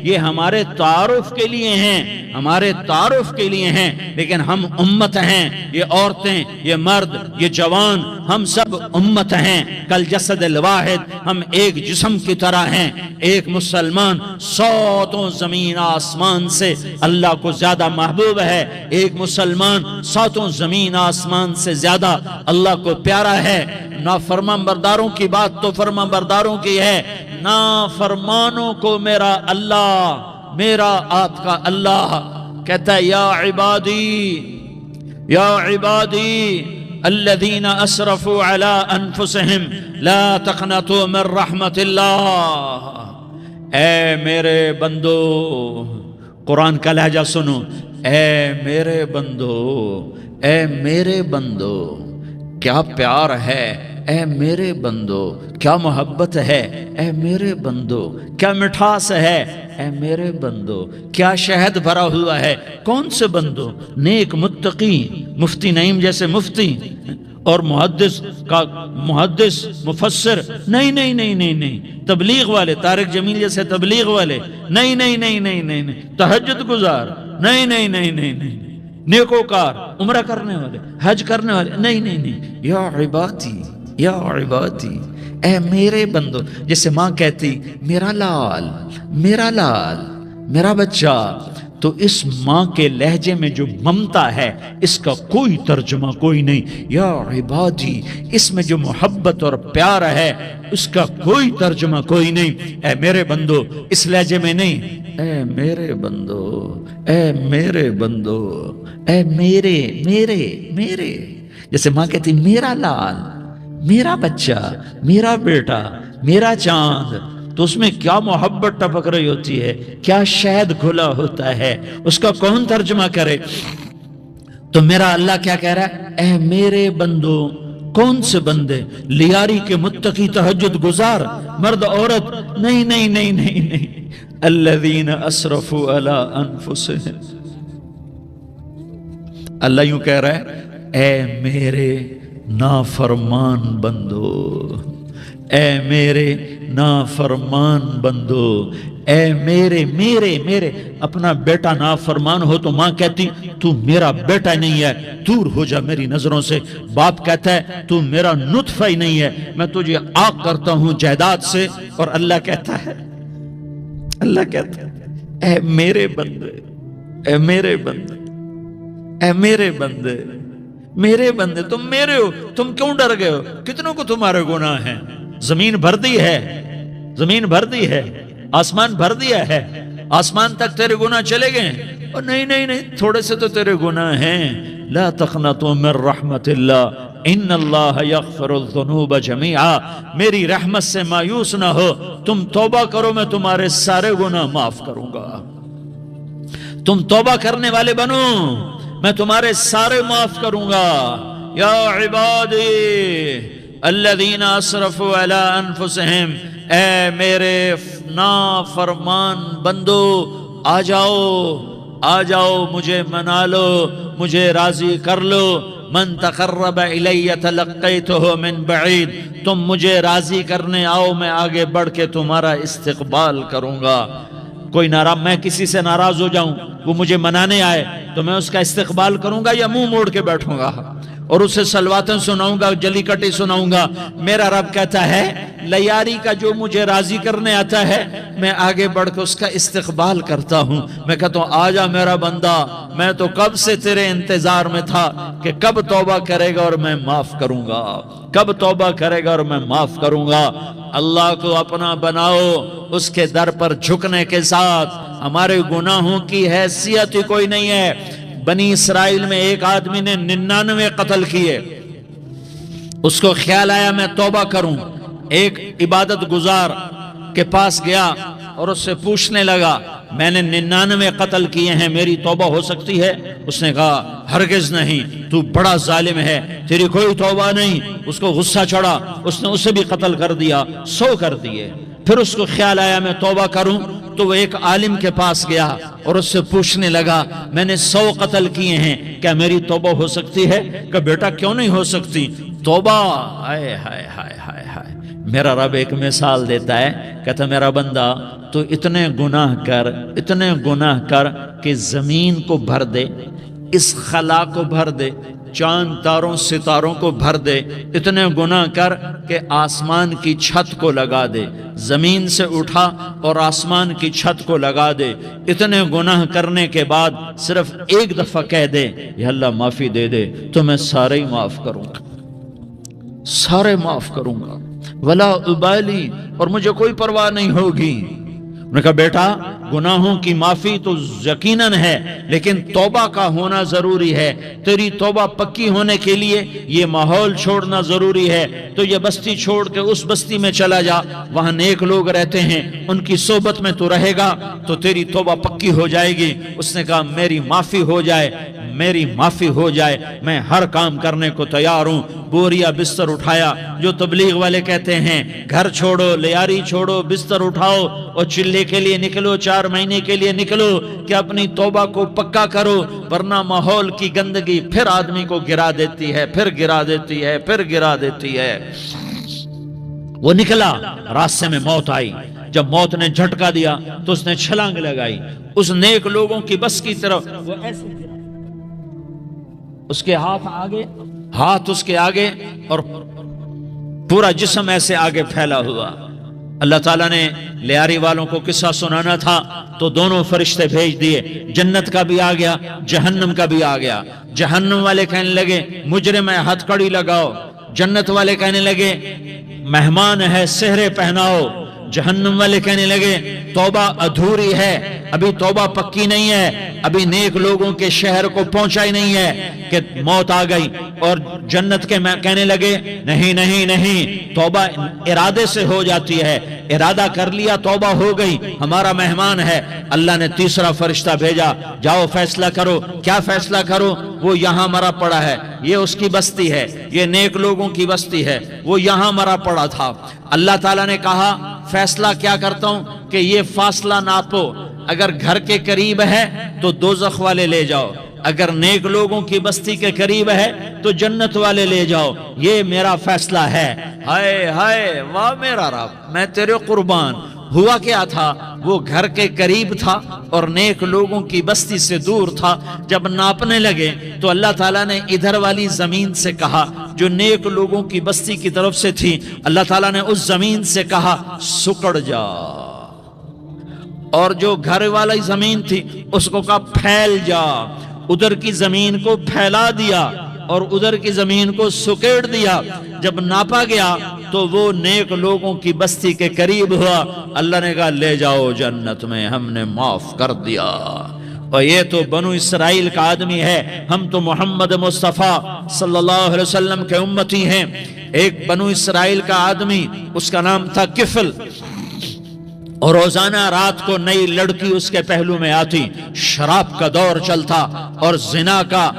یہ ہمارے تعارف کے لیے ہیں، ہمارے تعارف کے لیے ہیں، لیکن ہم امت ہیں، یہ عورتیں، یہ مرد، یہ جوان، ہم سب امت ہیں۔ کل جسد الواحد، ہم ایک جسم کی طرح ہیں۔ ایک مسلمان ساتوں زمین آسمان سے اللہ کو زیادہ محبوب ہے، ایک مسلمان ساتوں زمین آسمان سے زیادہ اللہ کو پیارا ہے۔ نافرمان برداروں کی بات تو فرمان برداروں کی ہے، نافرمانوں کو میرا اللہ، میرا آپ کا اللہ کہتا ہے یا عبادی الذین اسرفوا علی انفسہم لا تقنطوا من رحمت اللہ۔ اے میرے بندو، قرآن کا لہجہ سنو، اے میرے بندو، اے میرے بندو، کیا پیار ہے، اے میرے بندو، کیا محبت ہے، اے میرے بندو، کیا مٹھاس ہے، اے میرے بندو، کیا شہد بھرا ہوا ہے۔ کون سے بندو؟ نیک متقی، مفتی نعیم جیسے مفتی اور محدث مفسر، نہیں نہیں نہیں نہیں نہیں، تبلیغ والے، طارق جمیل جیسے تبلیغ والے، نہیں نہیں نہیں نہیں نہیں، تہجد گزار، نہیں نہیں نہیں نہیں نہیں، نیکوکار، عمرہ کرنے والے، حج کرنے والے، نہیں نہیں نہیں، یا عبادی، یا عبادی، اے میرے بندو۔ جیسے ماں کہتی میرا لال، میرا لال، میرا بچہ، تو اس ماں کے لہجے میں جو ممتا ہے اس کا کوئی ترجمہ کوئی نہیں۔ یا عبادی، اس میں جو محبت اور پیار ہے اس کا کوئی ترجمہ کوئی نہیں۔ اے میرے بندو، اس لہجے میں نہیں، اے میرے بندو، اے میرے بندو، اے میرے میرے میرے۔ جیسے ماں کہتی میرا لال، میرا بچہ، میرا بیٹا، میرا چاند، تو اس میں کیا محبت ٹپک رہی ہوتی ہے، کیا شہد گھلا ہوتا ہے، اس کا کون ترجمہ کرے؟ تو میرا اللہ کیا کہہ رہا ہے؟ اے میرے بندو۔ کون سے بندے؟ لیاری کے متقی، تہجد گزار، مرد عورت، نہیں نہیں نہیں نہیں نہیں، الذین اسرفوا علی انفسہم۔ اللہ یوں کہہ رہا ہے اے میرے نافرمان بندو، اے میرے نافرمان بندو، اے میرے میرے میرے۔ اپنا بیٹا نافرمان ہو تو ماں کہتی تو میرا بیٹا نہیں ہے، دور ہو جا میری نظروں سے۔ باپ کہتا ہے تو میرا نطفہ ہی نہیں ہے، میں تجھے عاق کرتا ہوں جائیداد سے۔ اور اللہ کہتا ہے، اللہ کہتا ہے اے میرے بندے، اے میرے بندے، اے میرے بندے، میرے بندے، تم میرے ہو، تم کیوں ڈر گئے ہو؟ کتنوں کو تمہارے گناہ ہیں؟ زمین بھر دی ہے، زمین بھر دی ہے، آسمان بھر دیا ہے، آسمان تک تیرے گناہ چلے گئے۔ اور نہیں نہیں نہیں، تھوڑے سے تو تیرے گناہ ہیں۔ لا تقنطوا من رحمت اللہ ان اللہ یغفر الذنوب جميعا۔ میری رحمت سے مایوس نہ ہو، تم توبہ کرو، میں تمہارے سارے گناہ معاف کروں گا۔ تم توبہ کرنے والے بنو، میں تمہارے سارے معاف کروں گا۔ یا عبادی الذین اسرفوا علی انفسہم، اے میرے نافرمان بندو، آ جاؤ، آ جاؤ، مجھے منا لو، مجھے راضی کر لو۔ من تقرب الی تلقیتہ من بعید، تم مجھے راضی کرنے آؤ، میں آگے بڑھ کے تمہارا استقبال کروں گا۔ کوئی ناراض، میں کسی سے ناراض ہو جاؤں، وہ مجھے منانے آئے تو میں اس کا استقبال کروں گا یا منہ موڑ کے بیٹھوں گا اور اسے سلواتیں سناؤں گا، جلی کٹی سناؤں گا؟ میرا رب کہتا ہے لیاری کا جو مجھے راضی کرنے آتا ہے میں آگے بڑھ کے اس کا استقبال کرتا ہوں۔ میں کہتا ہوں آجا میرا بندہ، میں تو کب سے تیرے انتظار میں تھا کہ کب توبہ کرے گا اور میں معاف کروں گا، کب توبہ کرے گا اور میں معاف کروں گا۔ اللہ کو اپنا بناؤ، اس کے در پر جھکنے کے ساتھ ہمارے گناہوں کی حیثیت ہی کوئی نہیں ہے۔ بنی اسرائیل میں ایک آدمی نے 99 قتل کیے، اس کو خیال آیا میں توبہ کروں، ایک عبادت گزار کے پاس گیا اور اس سے پوچھنے لگا میں نے 99 قتل کیے ہیں، میری توبہ ہو سکتی ہے؟ اس نے کہا ہرگز نہیں، تو بڑا ظالم ہے، تیری کوئی توبہ نہیں۔ اس کو غصہ چڑھا، اس نے اسے بھی قتل کر دیا، 100 کر دیے۔ پھر اس کو خیال آیا میں توبہ کروں، تو وہ ایک عالم کے پاس گیا اور اس سے پوچھنے لگا میں نے 100 قتل کیے ہیں، کیا میری توبہ ہو سکتی ہے؟ کہ بیٹا کیوں نہیں ہو سکتی توبہ؟ ہائے ہائے ہائے ہائے ہائے، میرا رب ایک مثال دیتا ہے، کہتا میرا بندہ تو اتنے گناہ کر کہ زمین کو بھر دے، اس خلا کو بھر دے، چاند تاروں ستاروں کو بھر دے، اتنے گناہ کر کہ آسمان کی چھت کو لگا دے، زمین سے اٹھا اور آسمان کی چھت کو لگا دے، اتنے گناہ کرنے کے بعد صرف ایک دفعہ کہہ دے یا اللہ معافی دے دے تو میں سارے ہی معاف کروں گا، سارے معاف کروں گا، ولا ابالی، اور مجھے کوئی پرواہ نہیں ہوگی۔ انہوں نے کہا بیٹا گناہوں کی معافی تو یقیناً ہے، لیکن توبہ کا ہونا ضروری ہے، تیری توبہ پکی ہونے کے لیے یہ ماحول چھوڑنا ضروری ہے، تو یہ بستی چھوڑ کے اس بستی میں چلا جا، وہاں نیک لوگ رہتے ہیں، ان کی صحبت میں تو رہے گا تو تیری توبہ پکی ہو جائے گی۔ اس نے کہا میری معافی ہو جائے، میری معافی ہو جائے، میں ہر کام کرنے کو تیار ہوں۔ بوریا بستر اٹھایا، جو تبلیغ والے کہتے ہیں گھر چھوڑو، لیاری چھوڑو، بستر اٹھاؤ اور چلے کے لیے نکلو، 4 مہینے کے لیے نکلو کہ اپنی توبہ کو پکا کرو، ورنہ ماحول کی گندگی پھر آدمی کو گرا دیتی ہے، پھر گرا دیتی ہے، پھر گرا دیتی ہے۔ وہ نکلا، راستے میں موت آئی، جب موت نے جھٹکا دیا تو اس نے چھلانگ لگائی اس نیک لوگوں کی بس کی طرف، وہ ایسے گرا، اس کے ہاتھ اس کے آگے اور پورا جسم ایسے آگے پھیلا ہوا۔ اللہ تعالیٰ نے لیاری والوں کو قصہ سنانا تھا تو دونوں فرشتے بھیج دیے، جنت کا بھی آ گیا، جہنم کا بھی آ گیا۔ جہنم والے کہنے لگے مجرم ہے ہتھ کڑی لگاؤ، جنت والے کہنے لگے مہمان ہے سہرے پہناؤ۔ جہنم والے کہنے لگے توبہ ادھوری ہے، ابھی توبہ پکی نہیں ہے، ابھی نیک لوگوں کے شہر کو پہنچا ہی نہیں ہے کہ موت آ گئی۔ اور جنت کے کہنے لگے نہیں نہیں نہیں، توبہ ارادے سے ہو جاتی ہے، ارادہ کر لیا توبہ ہو گئی، ہمارا مہمان ہے۔ اللہ نے تیسرا فرشتہ بھیجا، جاؤ فیصلہ کرو۔ کیا فیصلہ کرو؟ وہ یہاں مرا پڑا ہے، یہ اس کی بستی ہے، یہ نیک لوگوں کی بستی ہے، وہ یہاں مرا پڑا تھا۔ اللہ تعالیٰ نے کہا فیصلہ کیا کرتا ہوں کہ یہ فاصلہ ناپو، اگر گھر کے قریب ہے تو دوزخ والے لے جاؤ، اگر نیک لوگوں کی بستی کے قریب ہے تو جنت والے لے جاؤ، یہ میرا فیصلہ ہے۔ ہائے ہائے واہ میرا رب، میں تیرے قربان۔ ہوا کیا تھا؟ وہ گھر کے قریب تھا اور نیک لوگوں کی بستی سے دور تھا۔ جب ناپنے لگے تو اللہ تعالیٰ نے ادھر والی زمین سے کہا جو نیک لوگوں کی بستی کی طرف سے تھی، اللہ تعالیٰ نے اس زمین سے کہا سکڑ جا، اور جو گھر والی زمین تھی اس کو کہا پھیل جا۔ ادھر کی زمین کو پھیلا دیا اور ادھر کی زمین کو سکیڑ دیا۔ جب ناپا گیا تو وہ نیک لوگوں کی بستی کے قریب ہوا۔ اللہ نے کہا لے جاؤ جنت میں، ہم نے معاف کر دیا۔ اور یہ تو بنو اسرائیل کا آدمی ہے، ہم تو محمد مصطفیٰ صلی اللہ علیہ وسلم کے امتی ہیں۔ ایک بنو اسرائیل کا آدمی، اس کا نام تھا کفل، اور روزانہ رات کو نئی لڑکی اس کے پہلو میں آتی، شراب کا دور چلتا اور زنا کا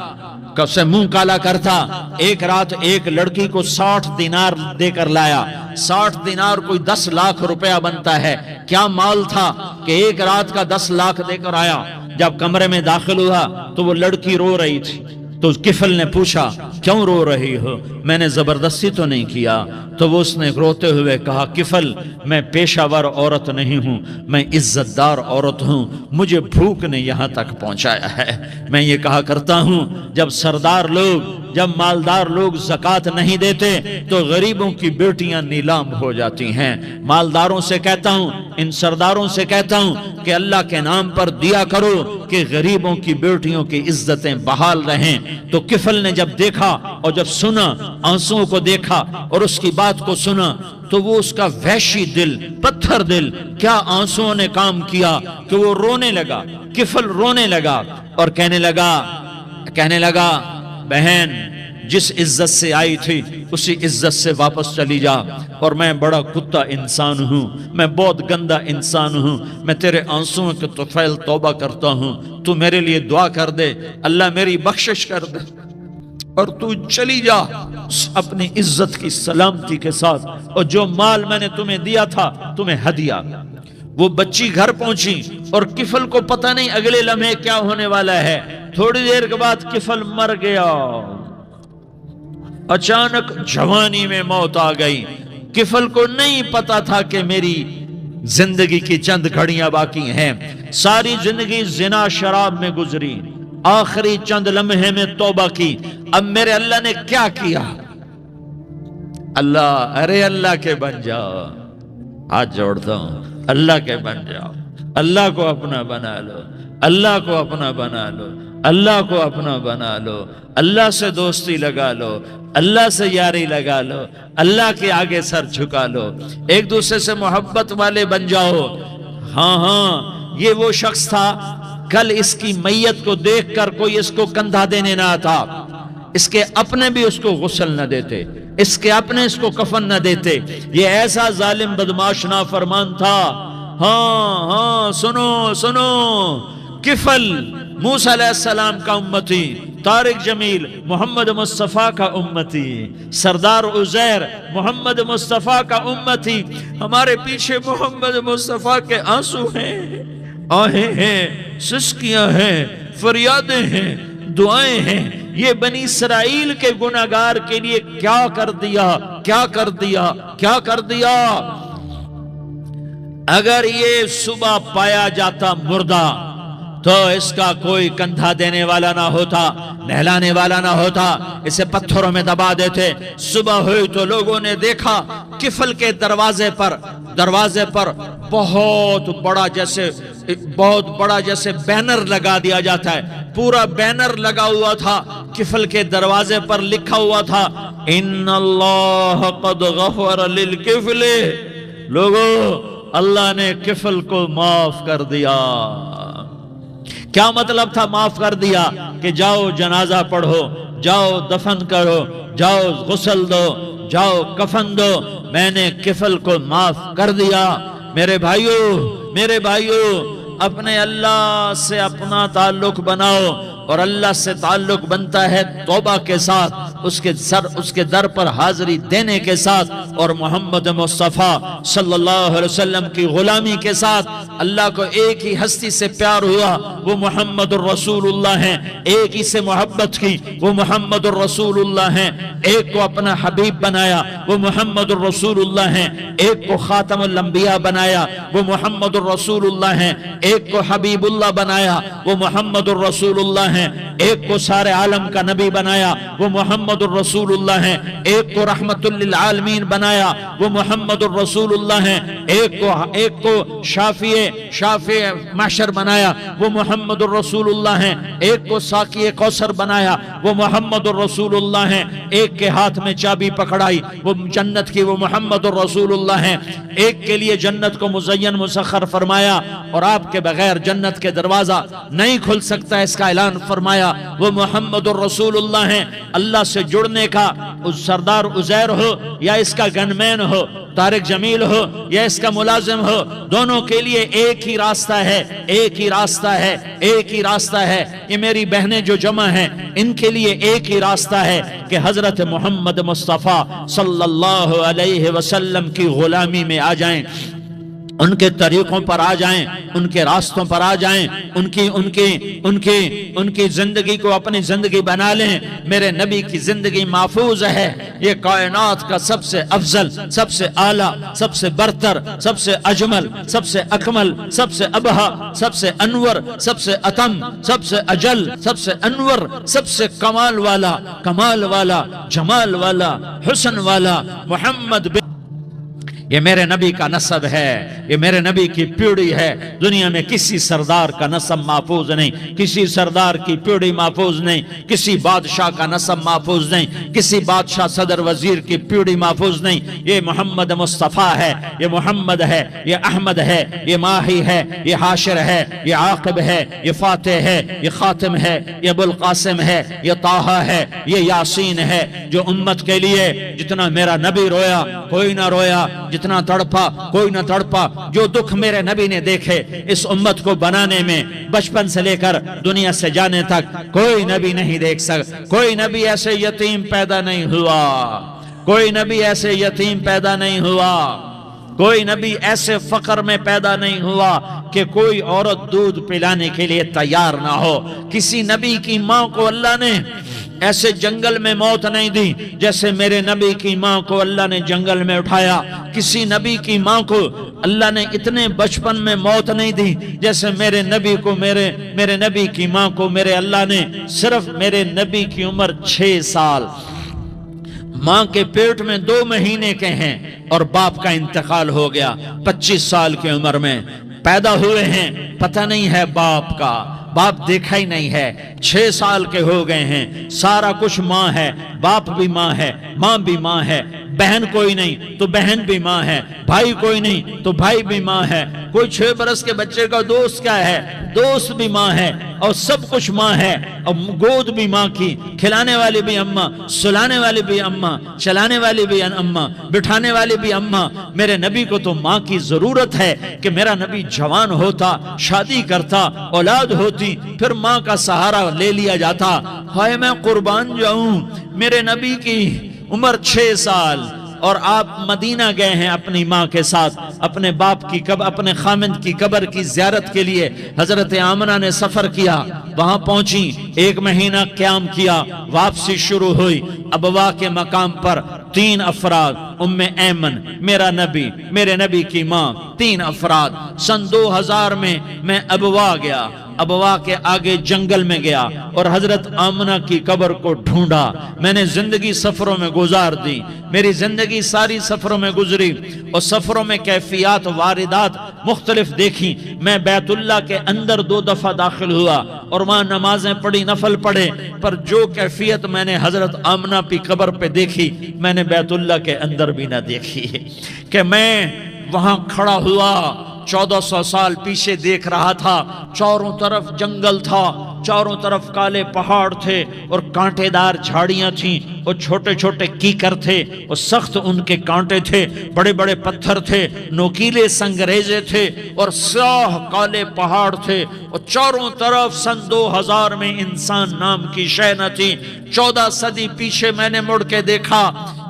سے منہ کالا کرتا۔ ایک رات ایک لڑکی کو 60 دینار دے کر لایا۔ 60 دینار کوئی 10 لاکھ روپیہ بنتا ہے۔ کیا مال تھا کہ ایک رات کا 10 لاکھ دے کر آیا۔ جب کمرے میں داخل ہوا تو وہ لڑکی رو رہی تھی، تو کفل نے پوچھا کیوں رو رہی ہو؟ میں نے زبردستی تو نہیں کیا۔ تو وہ اس نے روتے ہوئے کہا کفل میں پیشہ ور عورت نہیں ہوں، میں عزت دار عورت ہوں، مجھے بھوک نے یہاں تک پہنچایا ہے۔ میں یہ کہا کرتا ہوں جب سردار لوگ، جب مالدار لوگ زکوٰۃ نہیں دیتے تو غریبوں کی بیٹیاں نیلام ہو جاتی ہیں۔ مالداروں سے کہتا ہوں، ان سرداروں سے کہتا ہوں کہ اللہ کے نام پر دیا کرو کہ غریبوں کی بیٹیوں کی عزتیں بحال رہیں۔ تو کفل نے جب دیکھا اور جب سنا، آنسوؤں کو دیکھا اور اس کی بات کو سنا، تو وہ اس کا وحشی دل، پتھر دل، کیا آنسوؤں نے کام کیا کہ وہ رونے لگا۔ کفل رونے لگا اور کہنے لگا بہن جس عزت سے آئی تھی اسی عزت سے واپس چلی جا، اور میں بڑا کتا انسان ہوں، میں بہت گندا انسان ہوں، میں تیرے آنسوؤں کے طفیل توبہ کرتا ہوں، تو میرے لیے دعا کر دے، اللہ میری بخشش کر دے، اور تو چلی جا اپنی عزت کی سلامتی کے ساتھ، اور جو مال میں نے تمہیں دیا تھا تمہیں ہدیہ۔ وہ بچی گھر پہنچی اور کفل کو پتہ نہیں اگلے لمحے کیا ہونے والا ہے۔ تھوڑی دیر کے بعد کفل مر گیا، اچانک جوانی میں موت آ گئی۔ کفل کو نہیں پتا تھا کہ میری زندگی کی چند گھڑیاں باقی ہیں. ساری زندگی زنا شراب میں گزری، آخری چند لمحے میں توبہ کی. اب میرے اللہ نے کیا کیا؟ اللہ، ارے اللہ کے بن جاؤ، ہاتھ جوڑتا ہوں، اللہ کے بن جاؤ، اللہ کو اپنا بنا لو، اللہ کو اپنا بنا لو، اللہ کو اپنا بنا لو، اللہ سے دوستی لگا لو، اللہ سے یاری لگا لو، اللہ کے آگے سر جھکا لو، ایک دوسرے سے محبت والے بن جاؤ. ہاں ہاں، یہ وہ شخص تھا، کل اس کی میت کو دیکھ کر کوئی اس کو کندھا دینے نہ آتا، اس کے اپنے بھی اس کو غسل نہ دیتے، اس کے اپنے اس کو کفن نہ دیتے. یہ ایسا ظالم بدماش نافرمان تھا. ہاں ہاں، سنو سنو، کفل موسیٰ علیہ السلام کا امتی، طارق جمیل محمد مصطفیٰ کا امتی، سردار عزیر محمد مصطفیٰ کا امتی. ہمارے پیچھے محمد مصطفیٰ کے آنسو ہیں، آہیں ہیں، سسکیاں ہیں، فریادیں ہیں، دعائیں ہیں. یہ بنی اسرائیل کے گناہگار کے لیے کیا کر دیا، کیا کر دیا، کیا کر دیا. اگر یہ صبح پایا جاتا مردہ تو اس کا کوئی کندھا دینے والا نہ ہوتا، نہلانے والا نہ ہوتا، اسے پتھروں میں دبا دیتے. صبح ہوئی تو لوگوں نے دیکھا کفل کے دروازے پر بہت بڑا جیسے بینر لگا دیا جاتا ہے، پورا بینر لگا ہوا تھا. کفل کے دروازے پر لکھا ہوا تھا، ان اللہ قد غفر للکفل. لوگوں، اللہ نے کفل کو معاف کر دیا. کیا مطلب تھا معاف کر دیا؟ کہ جاؤ جنازہ پڑھو، جاؤ دفن کرو، جاؤ غسل دو، جاؤ کفن دو، میں نے کفل کو معاف کر دیا. میرے بھائیو، اپنے اللہ سے اپنا تعلق بناؤ، اور اللہ سے تعلق بنتا ہے توبہ کے ساتھ، اس کے در پر حاضری دینے کے ساتھ، اور محمد مصطفیٰ صلی اللہ علیہ وسلم کی غلامی کے ساتھ. اللہ کو ایک ہی ہستی سے پیار ہوا، وہ محمد الرسول اللہ ہیں. ایک ہی سے محبت کی، وہ محمد الرسول اللہ ہیں. ایک کو اپنا حبیب بنایا، وہ محمد الرسول اللہ ہیں. ایک کو خاتم الانبیاء بنایا، وہ محمد الرسول اللہ ہیں. ایک کو حبیب اللہ بنایا، وہ محمد الرسول اللہ ہیں. ایک کو سارے عالم کا نبی بنایا، وہ محمد الرسول اللہ ہیں. ایک کو رحمت للعالمین بنایا، وہ محمد الرسول اللہ ہیں. ایک کو شافع محشر بنایا، وہ محمد الرسول اللہ ہیں. ایک کو ساقی کوثر بنایا، وہ محمد الرسول اللہ ہیں. ایک کے ہاتھ میں چابی پکڑائی، وہ جنت کی، وہ محمد الرسول اللہ ہیں. ایک کے لیے جنت کو مزین مسخر فرمایا، اور آپ کے بغیر جنت کے دروازہ نہیں کھل سکتا، اس کا اعلان فرمایا، وہ محمد الرسول اللہ ہیں. اللہ سے جڑنے کا سردار عزیر ہو یا اس کا گنمین ہو، طارق جمیل ہو یا اس کا ملازم ہو، دونوں کے لیے ایک ہی راستہ ہے، ایک ہی راستہ ہے، ایک ہی راستہ ہے. یہ میری بہنیں جو جمع ہیں، ان کے لیے ایک ہی راستہ ہے کہ حضرت محمد مصطفیٰ صلی اللہ علیہ وسلم کی غلامی میں آ جائیں، ان کے طریقوں پر آ جائیں، ان کے راستوں پر آ جائیں، ان کی زندگی کو اپنی زندگی بنا لیں. میرے نبی کی زندگی محفوظ ہے. یہ کائنات کا سب سے افضل، سب سے اعلیٰ، سب سے برتر، سب سے اجمل، سب سے اکمل، سب سے ابہا، سب سے انور، سب سے اتم، سب سے اجل، سب سے انور، سب سے کمال والا، جمال والا، حسن والا محمد بن. یہ میرے نبی کا نسب ہے، یہ میرے نبی کی پیڑھی ہے. دنیا میں کسی سردار کا نسب محفوظ نہیں، کسی سردار کی پیڑھی محفوظ نہیں، کسی بادشاہ کا نسب محفوظ نہیں، کسی بادشاہ صدر وزیر کی پیڑھی محفوظ نہیں. یہ محمد مصطفیٰ ہے، یہ محمد ہے، یہ احمد ہے، یہ ماہی ہے، یہ حاشر ہے، یہ عاقب ہے، یہ فاتح ہے، یہ خاتم ہے، یہ ابو القاسم ہے، یہ طٰہٰ ہے، یہ یاسین ہے. جو امت کے لیے جتنا میرا نبی رویا کوئی نہ رویا، جتنا تڑپا کوئی نہ تڑپا، جو دکھ میرے نبی نے دیکھے اس امت کو بنانے میں، بچپن سے لے کر دنیا سے جانے تک کوئی نبی نہیں دیکھ سکتا. کوئی نبی ایسے یتیم پیدا نہیں ہوا، کوئی نبی ایسے یتیم پیدا نہیں ہوا، کوئی نبی ایسے فقر میں پیدا نہیں ہوا کہ کوئی عورت دودھ پلانے کے لیے تیار نہ ہو. کسی نبی کی ماں کو اللہ نے ایسے جنگل میں موت نہیں دی جیسے میرے نبی کی ماں کو اللہ نے جنگل میں اٹھایا. کسی نبی کی ماں کو اللہ نے اتنے بچپن میں موت نہیں دی جیسے میرے نبی کو میرے نبی کی ماں کو میرے اللہ نے صرف میرے نبی کی عمر 6 سال، ماں کے پیٹ میں 2 مہینے کے ہیں اور باپ کا انتقال ہو گیا 25 سال کی عمر میں. پیدا ہوئے ہیں، پتہ نہیں ہے باپ کا، باپ دیکھا ہی نہیں ہے. 6 سال کے ہو گئے ہیں، سارا کچھ ماں ہے، باپ بھی ماں ہے، ماں بھی ماں ہے. بہن کوئی نہیں تو بہن بھی ماں ہے، بھائی کوئی نہیں تو بھائی بھی ماں ہے. کوئی 6 برس کے بچے کا دوست کیا ہے، دوست بھی ماں ہے، اور سب کچھ ماں ہے. اور گود بھی ماں کی، کھلانے والی بھی اماں، سلانے والی بھی اماں، چلانے والی بھی اماں، بٹھانے والی بھی اماں. میرے نبی کو تو ماں کی ضرورت ہے کہ میرا نبی جوان ہوتا، شادی کرتا، اولاد ہوتی، پھر ماں کا سہارا لے لیا جاتا. ہائے میں قربان جاؤں، میرے نبی کی عمر 6 سال اور آپ مدینہ گئے ہیں اپنی ماں کے ساتھ، اپنے باپ کی اپنے خامند کی قبر کی زیارت کے لیے. حضرت آمنہ نے سفر کیا، وہاں پہنچی، 1 مہینہ قیام کیا، واپسی شروع ہوئی. ابوا کے مقام پر 3 افراد، ام ایمن، میرا نبی، میرے نبی کی ماں، 3 افراد. سن 2000 میں ابوا گیا، ابوا کے آگے جنگل میں گیا اور حضرت آمنہ کی قبر کو ڈھونڈا. میں نے زندگی سفروں میں گزار دی، میری زندگی ساری سفروں میں گزری اور سفروں میں کیفیات واردات مختلف دیکھی. میں بیت اللہ کے اندر 2 دفعہ داخل ہوا اور وہاں نمازیں پڑھی، نفل پڑھے، پر جو کیفیت میں نے حضرت آمنہ کی قبر پہ دیکھی میں نے بیت اللہ کے اندر بھی نہ دیکھی. کہ میں وہاں کھڑا ہوا 1400 سال پیچھے دیکھ رہا تھا، چاروں طرف جنگل تھا، چاروں طرف کالے پہاڑ تھے اور کانٹے دار جھاڑیاں تھیں اور چھوٹے چھوٹے کیکر تھے اور سخت ان کے کانٹے تھے، بڑے بڑے پتھر تھے، نوکیلے سنگریزے تھے اور سیاہ کالے پہاڑ تھے اور چاروں طرف. سن 2000 میں انسان نام کی شے نہ تھی. 14 صدی پیچھے میں نے مڑ کے دیکھا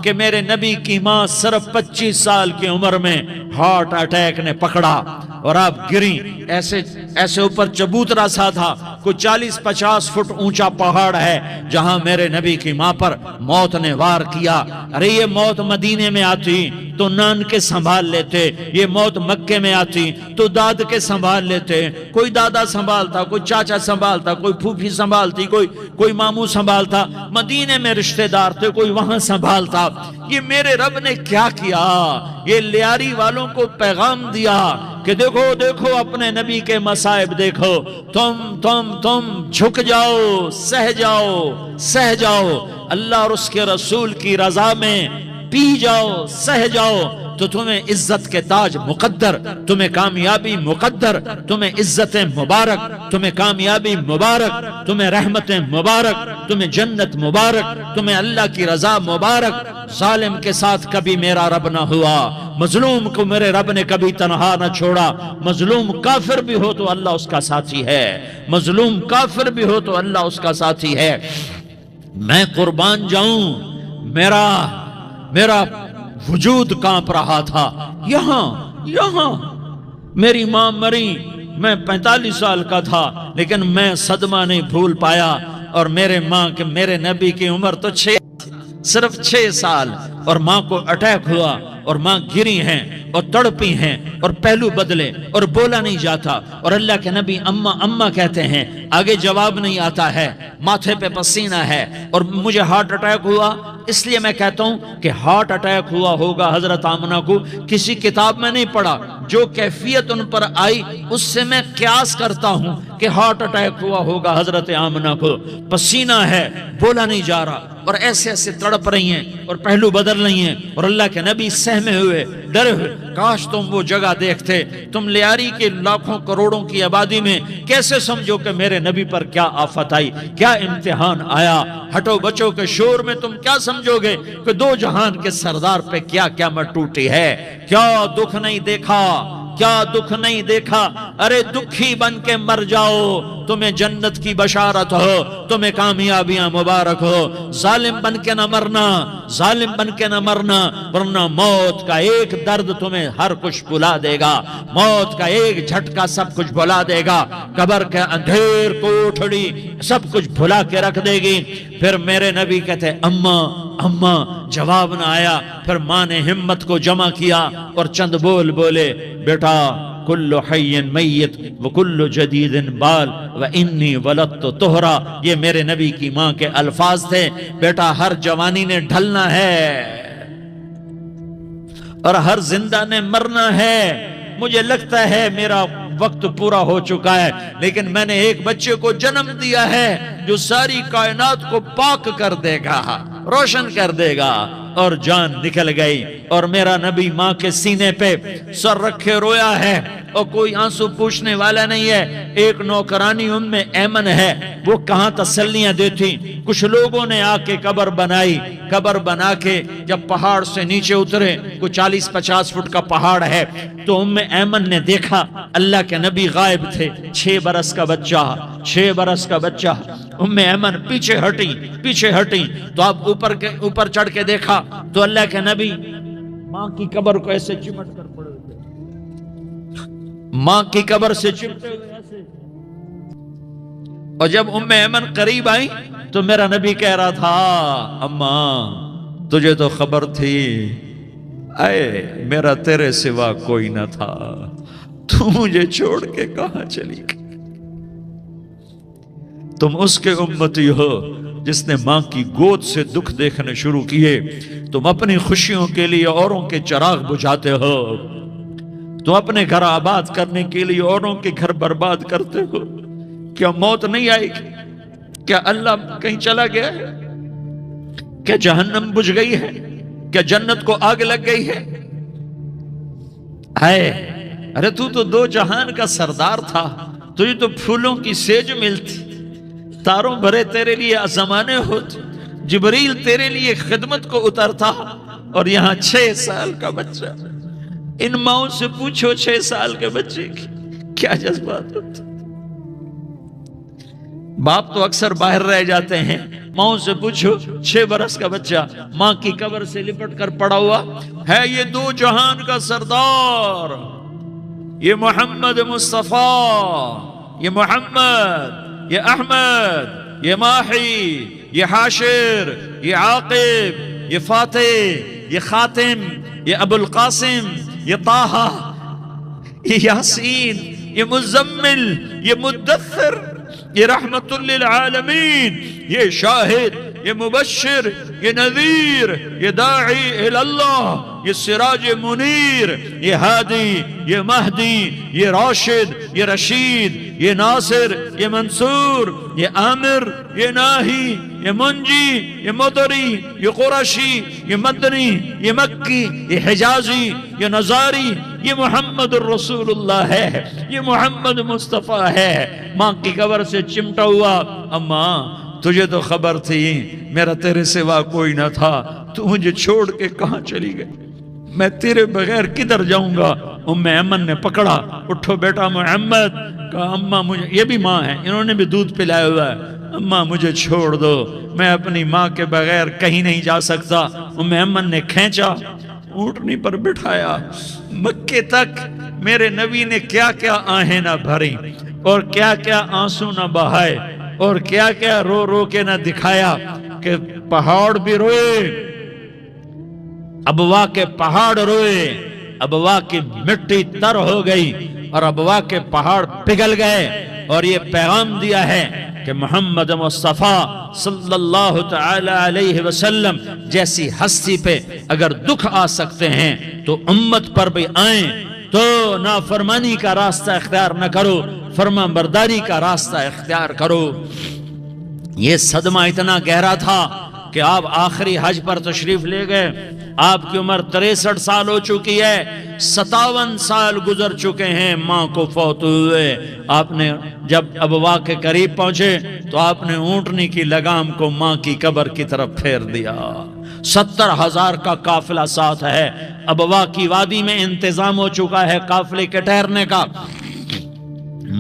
کہ میرے نبی کی ماں صرف 25 سال کی عمر میں ہارٹ اٹیک نے پکڑا اور آپ گری. ایسے اوپر چبوترا سا تھا، کوئی 40-50 فٹ اونچا پہاڑ ہے جہاں میرے نبی کی ماں پر موت نے وار کیا. ارے یہ موت مدینے میں آتی تو نان کے سنبھال لیتے، یہ موت مکے میں آتی تو داد کے سنبھال لیتے. کوئی دادا سنبھالتا، کوئی چاچا سنبھالتا، کوئی پھوپھی سنبھالتی، کوئی ماموں سنبھالتا. مدینے میں رشتہ دار تھے، کوئی وہاں سنبھالتا. یہ میرے رب نے کیا کیا؟ یہ لیاری والوں کو پیغام دیا کہ دیکھو دیکھو اپنے نبی کے مصائب دیکھو، تم جھک جاؤ، سہ جاؤ، اللہ اور اس کے رسول کی رضا میں پی جاؤ، سہ جاؤ تو تمہیں عزت کے تاج مقدر، تمہیں کامیابی مقدر، تمہیں عزتیں مبارک، تمہیں کامیابی مبارک، تمہیں رحمتیں مبارک، تمہیں جنت مبارک، تمہیں اللہ کی رضا مبارک. ظالم کے ساتھ کبھی میرا رب نہ ہوا، مظلوم کو میرے رب نے کبھی تنہا نہ چھوڑا. مظلوم کافر بھی ہو تو اللہ اس کا ساتھی ہے، مظلوم کافر بھی ہو تو اللہ اس کا ساتھی ہے. میں قربان جاؤں، میرا وجود کانپ رہا تھا. یہاں میری ماں مری، میں 45 سال کا تھا لیکن میں صدمہ نہیں بھول پایا. اور میرے نبی کی عمر تو صرف 6 سال اور ماں کو اٹیک ہوا اور ماں گری ہیں اور تڑپی ہیں اور پہلو بدلے اور بولا نہیں جاتا. اور اللہ کے نبی اماں کہتے ہیں، آگے جواب نہیں آتا ہے، ماتھے پہ پسینہ ہے. اور مجھے ہارٹ اٹیک ہوا، اس لیے میں کہتا ہوں کہ ہارٹ اٹیک ہوا ہوگا حضرت آمنہ کو، کسی کتاب میں نہیں پڑھا. جو کیفیت ان پر آئی اس سے میں قیاس کرتا ہوں کہ ہارٹ اٹیک ہوا ہوگا حضرت آمنہ کو. پسینہ ہے، بولا نہیں جا رہا اور ایسے تڑپ رہی ہیں اور پہلو بدل رہی ہیں. اور اللہ کے نبی سہمے ہوئے، ڈرے ہوئے. کاش تم وہ جگہ دیکھتے. تم لیاری کے لاکھوں کروڑوں کی آبادی میں کیسے سمجھو کہ میرے نبی پر کیا آفت آئی، کیا امتحان آیا. ہٹو بچوں کے شور میں تم کیا سمجھو گے کہ 2 جہان کے سردار پہ کیا قیامت ٹوٹی ہے. کیا دکھ نہیں دیکھا، کیا دکھ نہیں دیکھا؟ ارے دکھی بن کے مر جاؤ، تمہیں جنت کی بشارت ہو، تمہیں کامیابیاں مبارک ہو۔ ظالم بن کے نہ مرنا، ظالم بن کے نہ مرنا، ورنہ موت کا ایک درد تمہیں ہر کچھ بھلا دے گا، موت کا ایک جھٹکا سب کچھ بھلا دے گا، قبر کے اندھیر کوٹھڑی سب کچھ بھلا کے رکھ دے گی۔ پھر میرے نبی کہتے اماں اماں، جواب نہ آیا۔ پھر ماں نے ہمت کو جمع کیا اور چند بول بولے، بیٹا کل حی میت وکل جدید بال وانی ولدت طہرا، یہ میرے نبی کی ماں کے الفاظ تھے۔ بیٹا ہر جوانی نے ڈھلنا ہے اور ہر زندہ نے مرنا ہے۔ مجھے لگتا ہے میرا وقت پورا ہو چکا ہے، لیکن میں نے ایک بچے کو جنم دیا ہے جو ساری کائنات کو پاک کر دے گا، روشن کر دے گا۔ اور جان نکل گئی، اور میرا نبی ماں کے سینے پہ سر رکھے رویا ہے، اور کوئی آنسو پوچھنے والا نہیں ہے۔ ایک نوکرانی ام ایمن ہے، وہ کہاں تسلیاں دیتی۔ کچھ لوگوں نے آ کے قبر بنائی، قبر بنا کے جب پہاڑ سے نیچے اترے، کوئی 40-50 فٹ کا پہاڑ ہے، تو ام ایمن نے دیکھا اللہ کے نبی غائب تھے، 6 برس کا بچہ، 6 برس کا بچہ۔ ام ایمن پیچھے ہٹی تو آپ اوپر چڑھ کے دیکھا تو اللہ کے نبی ماں کی قبر کو ایسے چمٹ کر پڑے ہوئے، ماں کی قبر سے چمٹے ہوئے ایسے۔ اور جب ام ایمن قریب آئی تو میرا نبی کہہ رہا تھا اماں تجھے تو خبر تھی، اے میرا تیرے سوا کوئی نہ تھا، تو مجھے چھوڑ کے کہاں چلی گئی؟ تم اس کے امتی ہو جس نے ماں کی گود سے دکھ دیکھنے شروع کیے۔ تم اپنی خوشیوں کے لیے اوروں کے چراغ بجھاتے ہو، تم اپنے گھر آباد کرنے کے لیے اوروں کے گھر برباد کرتے ہو۔ کیا موت نہیں آئے گی؟ کیا اللہ کہیں چلا گیا ہے؟ کیا جہنم بجھ گئی ہے؟ کیا جنت کو آگ لگ گئی ہے؟ ارے تو 2 جہان کا سردار تھا، تجھے تو پھولوں کی سیج ملتی، تاروں بھرے تیرے لیے زمانے ہوتے، جبریل تیرے لیے خدمت کو اترتا، اور یہاں 6 سال کا بچہ۔ ان ماؤں سے پوچھو 6 سال کے بچے کی کیا جذبات ہوتے۔ باپ تو اکثر باہر رہ جاتے ہیں، ماؤں سے پوچھو 6 برس کا بچہ ماں کی قبر سے لپٹ کر پڑا ہوا ہے۔ یہ 2 جہان کا سردار، یہ محمد مصطفیٰ، یہ محمد، یہ احمد، یہ ماحی، یہ حاشر، یہ عاقب، یہ فاتح، یہ خاتم، یہ ابو القاسم، یہ طٰہٰ، یہ یاسین، یہ مزمل، یہ مدثر، یہ رحمت للعالمین، یہ شاہد، یہ مبشر، یہ نذیر، یہ داعی اللہ، یہ سراج منیر، یہ ہادی، یہ مہدی، یہ راشد، یہ رشید، یہ ناصر، یہ منصور، یہ عامر، یہ ناہی، یہ منجی، یہ مدری، یہ قرشی، یہ مدنی، یہ مکی، یہ حجازی، یہ نظاری، یہ محمد الرسول اللہ ہے، یہ محمد مصطفیٰ ہے۔ ماں کی قبر سے چمٹا ہوا، اماں تجھے تو خبر تھی میرا تیرے سوا کوئی نہ تھا، تو مجھے چھوڑ کے کہاں چلی گئی؟ میں تیرے بغیر کدھر جاؤں گا؟ ام ایمن نے پکڑا، اٹھو بیٹا محمد، کہا اماں مجھے، یہ بھی ماں ہے، انہوں نے بھی دودھ پلایا ہوا ہے، اماں مجھے چھوڑ دو، میں اپنی ماں کے بغیر کہیں نہیں جا سکتا۔ ام ایمن نے کھینچا، اونٹنی پر بٹھایا، مکے تک میرے نبی نے کیا کیا آہیں نہ بھری، اور کیا کیا آنسو نہ بہائے، اور کیا کیا رو رو کے نہ دکھایا کہ پہاڑ بھی روئے، ابوا کے پہاڑ روئے، ابوا کی مٹی تر ہو گئی اور ابوا کے پہاڑ پگھل گئے۔ اور یہ پیغام دیا ہے کہ محمد مصطفیٰ صلی اللہ تعالی علیہ وسلم جیسی ہستی پہ اگر دکھ آ سکتے ہیں تو امت پر بھی آئیں، تو نافرمانی کا راستہ اختیار نہ کرو، فرما برداری کا راستہ اختیار کرو۔ یہ صدمہ اتنا گہرا تھا کہ آپ آخری حج پر تشریف لے گئے، آپ کی عمر 63 سال ہو چکی ہے، 57 سال گزر چکے ہیں ماں کو فوت ہوئے۔ آپ نے جب ابوا کے قریب پہنچے تو آپ نے اونٹنی کی لگام کو ماں کی قبر کی طرف پھیر دیا، 70,000 کا قافلہ ساتھ ہے۔ ابوا کی وادی میں انتظام ہو چکا ہے قافلے کے ٹھہرنے کا۔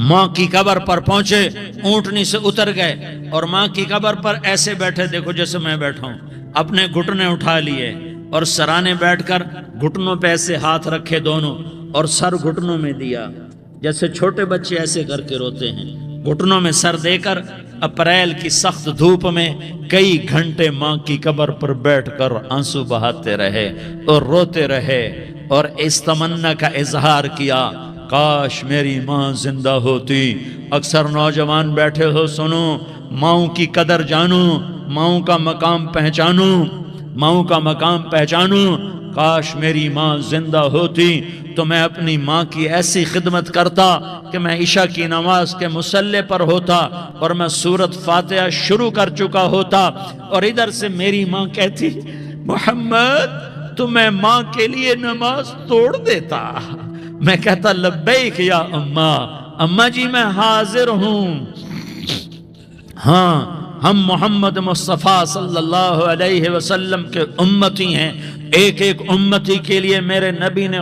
ماں کی قبر پر پہنچے، اونٹنی سے اتر گئے اور ماں کی قبر پر ایسے بیٹھے، دیکھو جیسے میں بیٹھا ہوں، اپنے گھٹنے اٹھا لیے اور سرانے بیٹھ کر گھٹنوں پہ ایسے ہاتھ رکھے دونوں اور سر گھٹنوں میں دیا، جیسے چھوٹے بچے ایسے کر کے روتے ہیں، گھٹنوں میں سر دے کر اپریل کی سخت دھوپ میں کئی گھنٹے ماں کی قبر پر بیٹھ کر آنسو بہاتے رہے اور روتے رہے اور اس تمنا کا اظہار کیا، کاش میری ماں زندہ ہوتی۔ اکثر نوجوان بیٹھے ہو، سنو، ماؤں کی قدر جانو، ماؤں کا مقام پہچانو، ماؤں کا مقام پہچانو۔ کاش میری ماں زندہ ہوتی تو میں اپنی ماں کی ایسی خدمت کرتا کہ میں عشاء کی نماز کے مصلی پر ہوتا اور میں سورۃ فاتحہ شروع کر چکا ہوتا اور ادھر سے میری ماں کہتی، محمد تو میں ماں کے لیے نماز توڑ دیتا۔ میں کہتا، لبیک یا اماں، اماں جی میں حاضر ہوں۔ ہاں، ہم محمد مصطفیٰ صلی اللہ علیہ وسلم کے امتی ہیں۔ ایک ایک امتی کے لیے میرے نبی نے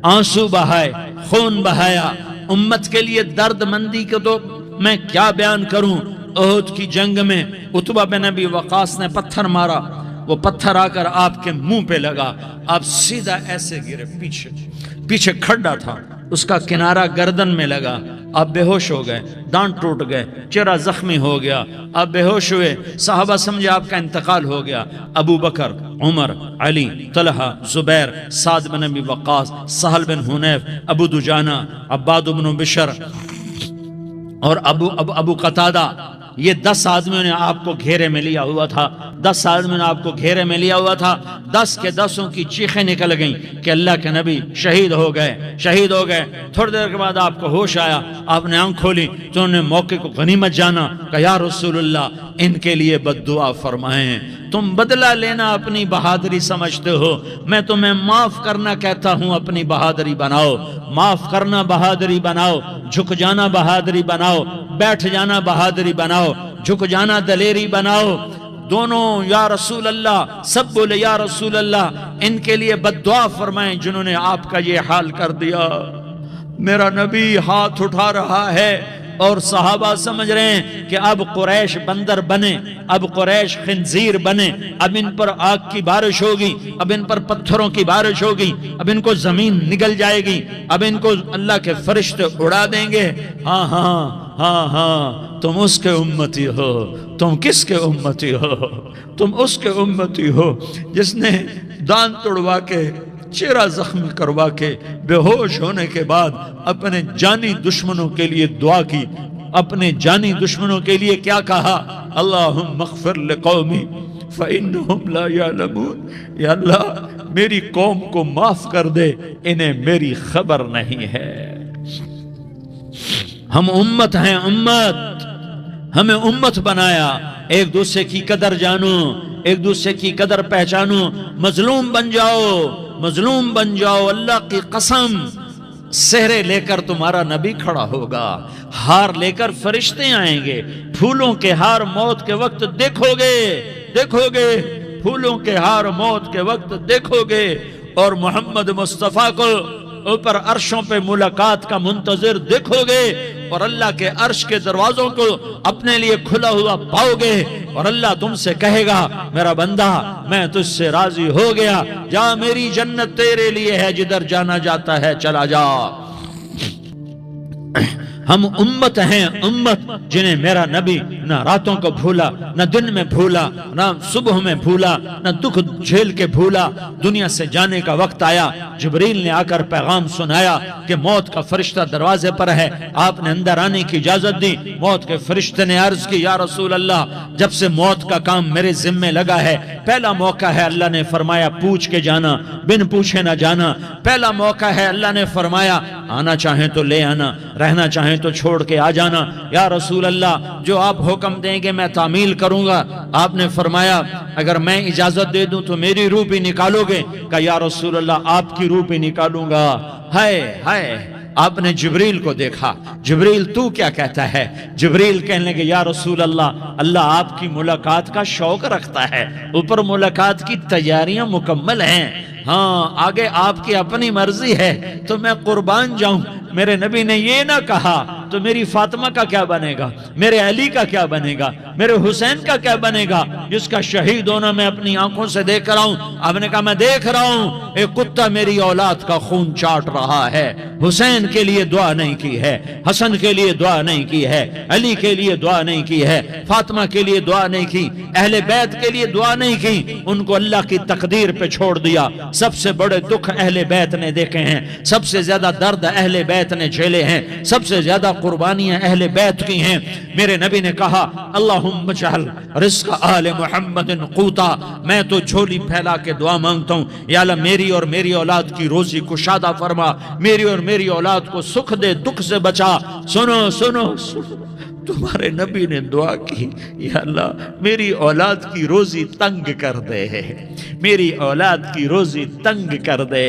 آنسو بہائے، خون بہایا۔ امت کے لیے درد مندی کو تو میں کیا بیان کروں۔ احد کی جنگ میں عتبہ بن ابی وقاص نے پتھر مارا، وہ پتھر آ کر آپ کے منہ پہ لگا، آپ سیدھا ایسے گرے، پیچھے کھڈا تھا، اس کا کنارہ گردن میں لگا، آپ بے ہوش ہو گئے، دانت ٹوٹ گئے، چہرہ زخمی ہو گیا، آپ بے ہوش ہوئے، صحابہ سمجھے آپ کا انتقال ہو گیا۔ ابو بکر، عمر، علی، طلحہ، زبیر، سعد بن ابی وقاص، سہل بن حنیف، ابو دجانہ، عباد بن بشر اور ابو قتادہ، یہ 10 آدمیوں نے آپ کو گھیرے میں لیا ہوا تھا، 10 آدمیوں نے آپ کو گھیرے میں لیا ہوا تھا۔ 10 کے 10 کی چیخیں نکل گئیں کہ اللہ کے نبی شہید ہو گئے، شہید ہو گئے۔ تھوڑی دیر کے بعد آپ کو ہوش آیا، آپ نے آنکھ کھولی تو انہوں نے موقع کو غنیمت جانا کہ یا رسول اللہ ان کے لیے بد دعا فرمائیں۔ تم بدلہ لینا اپنی بہادری سمجھتے ہو، میں تمہیں معاف کرنا کہتا ہوں، اپنی بہادری بناؤ، معاف کرنا بہادری بناؤ، جھک جانا بہادری بناؤ، بیٹھ جانا بہادری بناؤ، جھک جانا دلیری بناؤ۔ دونوں یا رسول اللہ، سب بولے یا رسول اللہ، ان کے لیے بد دعا فرمائیں جنہوں نے آپ کا یہ حال کر دیا۔ میرا نبی ہاتھ اٹھا رہا ہے اور صحابہ سمجھ رہے ہیں کہ اب قریش بندر بنے، اب قریش خنزیر بنے، اب ان پر آگ کی بارش ہوگی، اب ان پر پتھروں کی بارش ہوگی، اب ان کو زمین نگل جائے گی، اب ان کو اللہ کے فرشتے اڑا دیں گے۔ ہاں ہاں ہاں ہاں، تم اس کے امتی ہو۔ تم کس کے امتی ہو؟ تم اس کے امتی ہو جس نے دان توڑوا کے، چہرہ زخمی کروا کے، بے ہوش ہونے کے بعد اپنے جانی دشمنوں کے لیے دعا کی، اپنے جانی دشمنوں کے لیے کیا کہا؟ اللہم اغفر لقومی فإنہم لا یعلمون، یا اللہ میری قوم کو معاف کر دے، انہیں میری خبر نہیں ہے۔ ہم امت ہیں، امت، ہمیں امت بنایا۔ ایک دوسرے کی قدر جانو، ایک دوسرے کی قدر پہچانو، مظلوم بن جاؤ، مظلوم بن جاؤ۔ اللہ کی قسم، سہرے لے کر تمہارا نبی کھڑا ہوگا، ہار لے کر فرشتے آئیں گے، پھولوں کے ہار موت کے وقت دیکھو گے، دیکھو گے، پھولوں کے ہار موت کے وقت دیکھو گے، اور محمد مصطفیٰ کو اوپر عرشوں پہ ملاقات کا منتظر دیکھو گے، اور اللہ کے عرش کے دروازوں کو اپنے لیے کھلا ہوا پاؤ گے، اور اللہ تم سے کہے گا میرا بندہ میں تجھ سے راضی ہو گیا، جا میری جنت تیرے لیے ہے، جدھر جانا جاتا ہے چلا جا۔ ہم امت ہیں، امت جنہیں میرا نبی نہ راتوں کو بھولا، نہ دن میں بھولا، نہ صبح میں بھولا، نہ دکھ جھیل کے بھولا۔ دنیا سے جانے کا وقت آیا، جبریل نے آ کر پیغام سنایا کہ موت کا فرشتہ دروازے پر ہے، آپ نے اندر آنے کی اجازت دی۔ موت کے فرشتے نے عرض کی، یا رسول اللہ جب سے موت کا کام میرے ذمے لگا ہے، پہلا موقع ہے، اللہ نے فرمایا پوچھ کے جانا، بن پوچھے نہ جانا۔ پہلا موقع ہے، اللہ نے فرمایا آنا چاہیں تو لے آنا، رہنا چاہیں تو چھوڑ کے آ جانا۔ یا رسول اللہ جو آپ حکم دیں گے میں تعمیل کروں گا۔ آپ نے فرمایا اگر میں اجازت دے دوں تو میری روح بھی نکالو گے؟ کہا یا رسول اللہ آپ کی روح بھی نکالوں گا۔ ہائے ہائے، آپ نے جبریل کو دیکھا، جبریل تو کیا کہتا ہے؟ جبریل کہنے لگے یا رسول اللہ آپ کی ملاقات کا شوق رکھتا ہے، اوپر ملاقات کی تیاریاں مکمل ہیں، ہاں آگے آپ کی اپنی مرضی ہے تو میں قربان جاؤں۔ میرے نبی نے یہ نہ کہا تو میری فاطمہ کا کیا بنے گا، میرے علی کا کیا بنے گا، میرے حسین کا کیا بنے گا، جس کا شہید ہونا میں اپنی آنکھوں سے دیکھ رہا ہوں۔ آپ نے کہا میں دیکھ رہا ہوں ایک کتا میری اولاد کا خون چاٹ رہا ہے، حسین کے لیے دعا نہیں کی ہے، حسن کے لیے دعا نہیں کی ہے، علی کے لیے دعا نہیں کی ہے، فاطمہ کے لیے دعا نہیں کی، اہل بیت کے لیے دعا نہیں کی، ان کو اللہ کی تقدیر پہ چھوڑ دیا۔ سب سے بڑے دکھ اہل بیت نے دیکھے ہیں، سب سے زیادہ درد اہل بیت نے جھیلے ہیں، سب سے زیادہ قربانیاں اہل بیت کی ہیں۔ میرے نبی نے کہا اللہم اجعل رزق آل محمد قوتا، میں تو جھولی پھیلا کے دعا مانگتا ہوں یا اللہ میری اور میری اولاد کی روزی کشادہ فرما، میری اور میری اولاد کو سکھ دے، دکھ سے بچا۔ سنو سنو سنو، تمہارے نبی نے دعا کی یا اللہ میری اولاد کی روزی تنگ کر دے، میری اولاد کی روزی تنگ کر دے،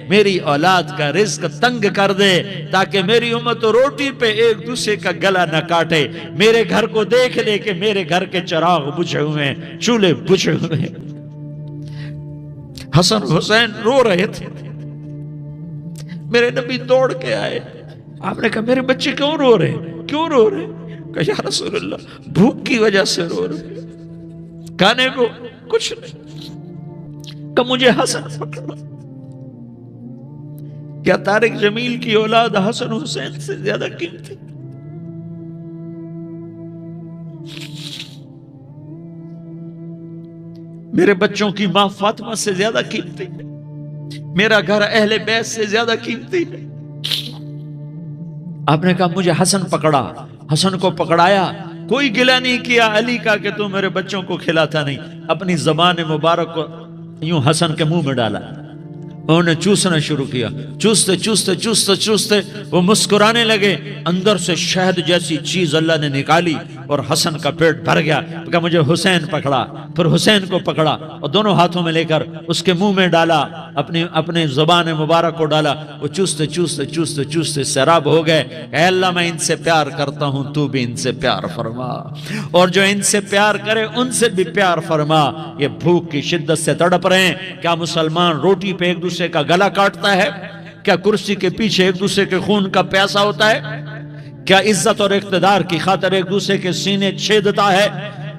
میری اولاد کا رزق تنگ کر دے، تاکہ میری امت روٹی پہ ایک دوسرے کا گلا نہ کاٹے، میرے گھر کو دیکھ لے کہ میرے گھر کے چراغ بجھے ہوئے ہیں، چولہے بجھے ہوئے ہیں۔ حسن حسین رو رہے تھے، میرے نبی دوڑ کے آئے، آپ نے کہا میرے بچے کیوں رو رہے، کیوں رو رہے؟ کہ یا رسول اللہ بھوک کی وجہ سے رو رہے، کھانے کو کچھ نہیں، کہ مجھے حسن پکڑا۔ کیا طارق جمیل کی اولاد حسن حسین سے زیادہ قیمتی؟ میرے بچوں کی ماں فاطمہ سے زیادہ قیمتی ہے، میرا گھر اہل بیت سے زیادہ قیمتی ہے۔ آپ نے کہا مجھے حسن پکڑا، حسن کو پکڑایا، کوئی گلہ نہیں کیا علی کا کہ تو میرے بچوں کو کھلاتا نہیں، اپنی زبان مبارک کو یوں حسن کے منہ میں ڈالا، انہوں نے چوسنا شروع کیا، چوستے چوستے چوستے چوستے وہ مسکرانے لگے، اندر سے شہد جیسی چیز اللہ نے نکالی اور حسن کا پیٹ بھر گیا۔ کہا مجھے حسین پکڑا، پھر حسین کو پکڑا اور دونوں ہاتھوں میں لے کر اس کے منہ میں ڈالا، اپنے زبان مبارک کو ڈالا، وہ چوستے چوستے چوستے چوستے سیراب ہو گئے۔ اے اللہ میں ان سے پیار کرتا ہوں، تو بھی ان سے پیار فرما، اور جو ان سے پیار کرے ان سے بھی پیار فرما۔ یہ بھوک کی شدت سے تڑپ رہے ہیں، کیا مسلمان روٹی پہ ایک دوسرے کا گلا کاٹتا ہے؟ کیا کرسی کے پیچھے ایک دوسرے کے خون کا پیاسا ہوتا ہے؟ کیا عزت اور اقتدار کی خاطر ایک دوسرے کے سینے چھیدتا ہے؟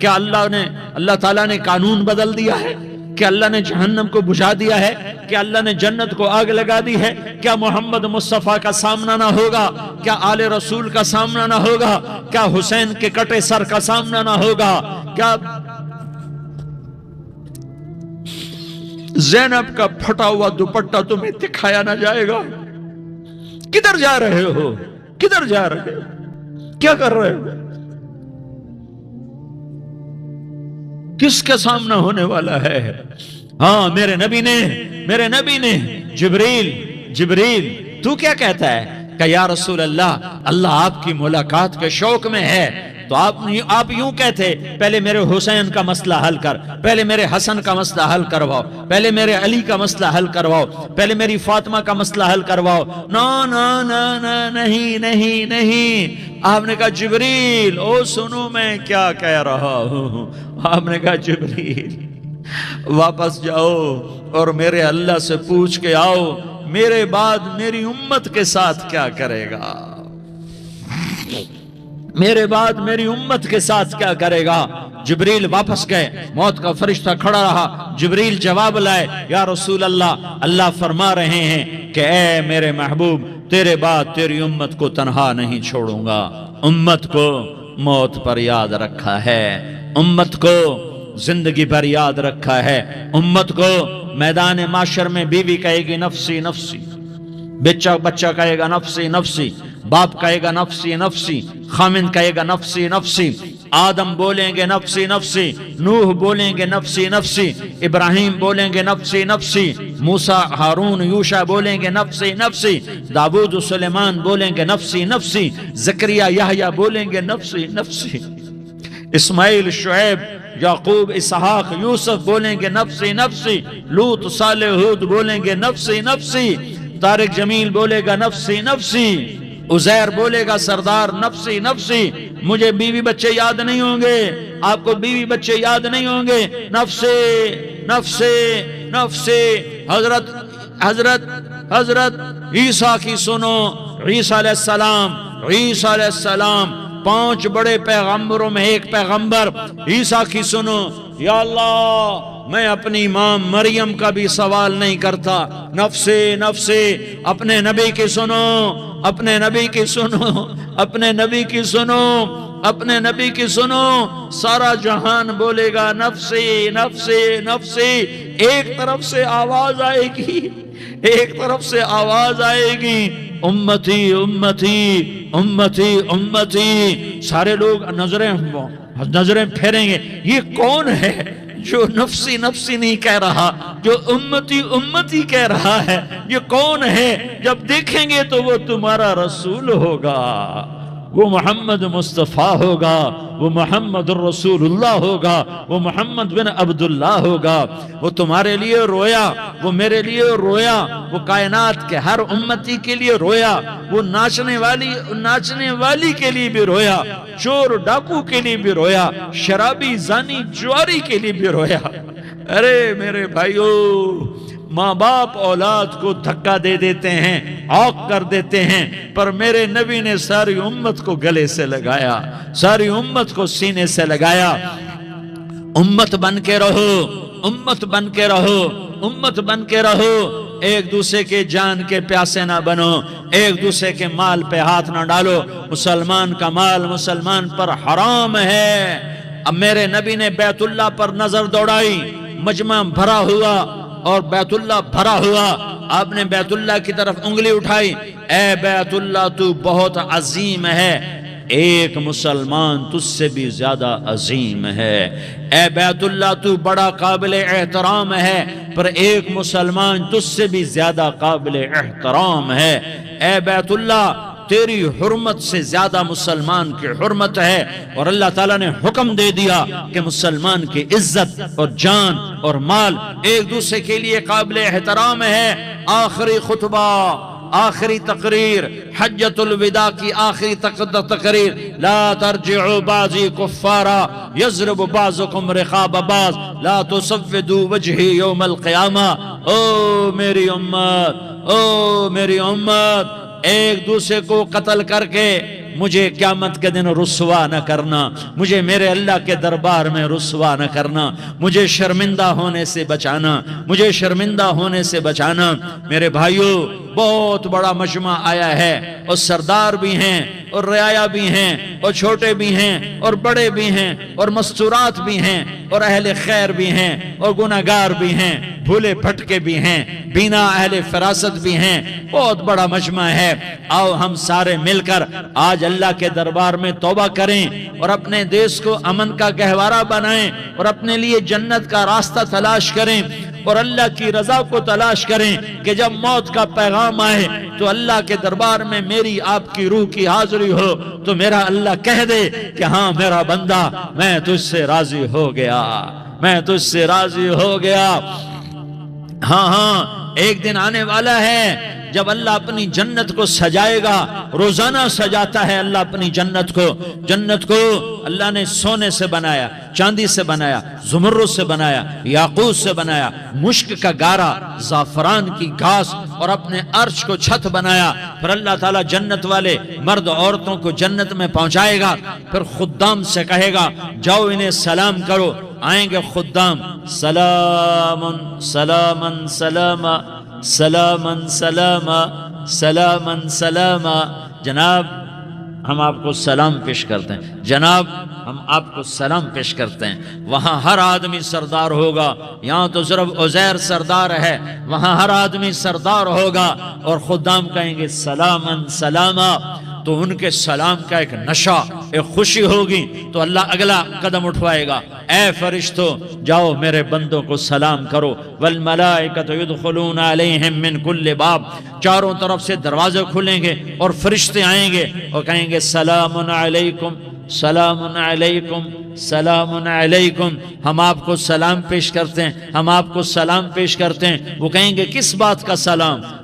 کیا اللہ تعالیٰ نے قانون بدل دیا ہے؟ کیا اللہ نے جہنم کو بجھا دیا ہے؟ کیا اللہ نے جنت کو آگ لگا دی ہے؟ کیا محمد مصطفیٰ کا سامنا نہ ہوگا؟ کیا آل رسول کا سامنا نہ ہوگا؟ کیا حسین کے کٹے سر کا سامنا نہ ہوگا؟ کیا زینب کا پھٹا ہوا دوپٹہ تمہیں دکھایا نہ جائے گا؟ کدھر جا رہے ہو؟ کدھر جا رہے ہو؟ کیا کر رہے ہو؟ کس کا سامنا ہونے والا ہے؟ ہاں میرے نبی نے جبریل تو کیا کہتا ہے کہ یا رسول اللہ آپ کی ملاقات کے شوق میں ہے، تو آپ یوں کہتے پہلے میرے حسین کا مسئلہ حل کر، پہلے میرے حسن کا مسئلہ حل کرواؤ، پہلے میرے علی کا مسئلہ حل کرواؤ، پہلے میری فاطمہ کا مسئلہ حل کرواؤ۔ نہیں، آپ نے کہا جبریل او سنو میں کیا کہہ رہا ہوں۔ آپ نے کہا جبریل واپس جاؤ اور میرے اللہ سے پوچھ کے آؤ میرے بعد میری امت کے ساتھ کیا کرے گا، میرے بعد میری امت کے ساتھ کیا کرے گا۔ جبریل واپس گئے، موت کا فرشتہ کھڑا رہا، جبریل جواب لائے یا رسول اللہ فرما رہے ہیں کہ اے میرے محبوب تیرے بعد تیری امت کو تنہا نہیں چھوڑوں گا، امت کو موت پر یاد رکھا ہے، امت کو زندگی پر یاد رکھا ہے، امت کو میدان معاشر میں بیوی کہے گی نفسی نفسی، بچہ کہے گا نفسی نفسی، باپ کہے گا نفسی نفسی، خامن کہے گا نفسی نفسی، آدم بولیں گے نفسی نفسی، نوح بولیں گے نفسی نفسی، ابراہیم بولیں گے نفسی نفسی، موسیٰ ہارون یوشع بولیں گے نفسی نفسی، داؤد سلیمان بولیں گے نفسی نفسی، زکریا یحییٰ بولیں گے نفسی نفسی، اسماعیل شعیب یعقوب اسحاق یوسف بولیں گے نفسی نفسی، لوط صالح ہود بولیں گے نفسی نفسی، طارق جمیل بولے گا نفسی نفسی، عزیر بولے گا سردار نفسی نفسی، مجھے بیوی بچے یاد نہیں ہوں گے، آپ کو بیوی بچے یاد نہیں ہوں گے، نفسی نفسی نفسی۔ حضرت عیسیٰ کی سنو، عیسیٰ علیہ السلام، عیسیٰ علیہ السلام 5 بڑے پیغمبروں میں ایک پیغمبر، عیسیٰ کی سنو۔ یا اللہ میں اپنی ماں مریم کا بھی سوال نہیں کرتا، نفسی نفسی۔ اپنے نبی کی سنو، اپنے نبی کی سنو، اپنے نبی کی سنو، اپنے نبی کی سنو۔ سارا جہان بولے گا نفسی نفسی نفسی۔ ایک طرف سے آواز آئے گی، ایک طرف سے آواز آئے گی، امتی امتی امتی امتی۔ سارے لوگ نظریں پھیریں گے، یہ کون ہے جو نفسی نفسی نہیں کہہ رہا، جو امتی امتی کہہ رہا ہے؟ یہ کون ہے؟ جب دیکھیں گے تو وہ تمہارا رسول ہوگا، وہ محمد مصطفیٰ ہوگا، وہ محمد الرسول اللہ ہوگا، وہ محمد بن عبداللہ ہوگا۔ وہ تمہارے لیے رویا، وہ میرے لیے رویا، وہ کائنات کے ہر امتی کے لیے رویا، وہ ناچنے والی کے لیے بھی رویا، چور ڈاکو کے لیے بھی رویا، شرابی زانی جواری کے لیے بھی رویا۔ ارے میرے بھائیو، ماں باپ اولاد کو دھکا دے دیتے ہیں، عوق کر دیتے ہیں، پر میرے نبی نے ساری امت کو گلے سے لگایا، ساری امت کو سینے سے لگایا۔ امت بن کے رہو، امت بن کے رہو، امت بن کے رہو۔ ایک دوسرے کے جان کے پیاسے نہ بنو، ایک دوسرے کے مال پہ ہاتھ نہ ڈالو۔ مسلمان کا مال مسلمان پر حرام ہے۔ اب میرے نبی نے بیت اللہ پر نظر دوڑائی، مجمع بھرا ہوا اور بیت اللہ بھرا ہوا، آپ نے بیت اللہ کی طرف انگلی اٹھائی، اے بیت اللہ تو بہت عظیم ہے، ایک مسلمان تجھ سے بھی زیادہ عظیم ہے۔ اے بیت اللہ تو بڑا قابل احترام ہے، پر ایک مسلمان تجھ سے بھی زیادہ قابل احترام ہے۔ اے بیت اللہ تیری حرمت سے زیادہ مسلمان کی حرمت ہے، اور اللہ تعالیٰ نے حکم دے دیا کہ مسلمان کی عزت اور جان اور مال ایک دوسرے کے لیے قابل احترام ہے۔ آخری خطبہ، آخری تقریر، حجۃ الوداع کی آخری تقریر، لا ترجعوا بعضی کفارا یضرب بعضکم رقاب بعض لا تسودوا وجہی یوم القیامہ۔ او میری امت، او میری امت، ایک دوسرے کو قتل کر کے مجھے قیامت کے دن رسوا نہ کرنا، مجھے میرے اللہ کے دربار میں رسوا نہ کرنا، مجھے شرمندہ ہونے سے بچانا، مجھے شرمندہ ہونے سے بچانا۔ میرے بھائیو، بہت بڑا مجمع آیا ہے، اور سردار بھی ہیں اور رعایا بھی ہیں اور چھوٹے بھی ہیں اور بڑے بھی ہیں اور مستورات بھی ہیں اور اہل خیر بھی ہیں اور گناہگار بھی ہیں، بھولے بھٹکے بھی ہیں، بینا اہل فراست بھی ہیں۔ بہت بڑا مجمع ہے، آؤ ہم سارے مل کر آج اللہ کے دربار میں توبہ کریں اور اپنے دیش کو امن کا گہوارہ بنائیں اور اپنے لیے جنت کا راستہ تلاش کریں اور اللہ کی رضا کو تلاش کریں کہ جب موت کا پیغام آئے تو اللہ کے دربار میں میری آپ کی روح کی حاضری ہو تو میرا اللہ کہہ دے کہ ہاں میرا بندہ، میں تجھ سے راضی ہو گیا، میں تجھ سے راضی ہو گیا۔ ہاں ہاں، ایک دن آنے والا ہے جب اللہ اپنی جنت کو سجائے گا، روزانہ سجاتا ہے اللہ اپنی جنت کو۔ جنت کو اللہ نے سونے سے بنایا، چاندی سے بنایا، زمرد سے بنایا، یاقوت سے بنایا، مشک کا گارا، زعفران کی گھاس اور اپنے عرش کو چھت بنایا۔ پھر اللہ تعالیٰ جنت والے مرد عورتوں کو جنت میں پہنچائے گا، پھر خدام سے کہے گا جاؤ انہیں سلام کرو۔ آئیں گے خدام، سلامن سلامن سلاما سلامن سلاما سلامن سلاما۔ جناب ہم آپ کو سلام پیش کرتے ہیں، جناب ہم آپ کو سلام پیش کرتے ہیں۔ وہاں ہر آدمی سردار ہوگا، یہاں تو صرف عزیر سردار ہے، وہاں ہر آدمی سردار ہوگا، اور خدام کہیں گے سلامن سلاما۔ تو ان کے سلام کا ایک نشہ، ایک خوشی ہوگی، تو اللہ اگلا قدم اٹھوائے گا، اے فرشتو جاؤ میرے بندوں کو سلام کرو۔ والملائکۃ یدخلون علیہم من کل باب، چاروں طرف سے دروازے کھلیں گے اور فرشتے آئیں گے اور کہیں گے سلام علیکم سلام علیکم سلام علیکم۔ ہم آپ کو سلام پیش کرتے ہیں، ہم آپ کو سلام پیش کرتے ہیں۔ وہ کہیں گے کس بات کا سلام؟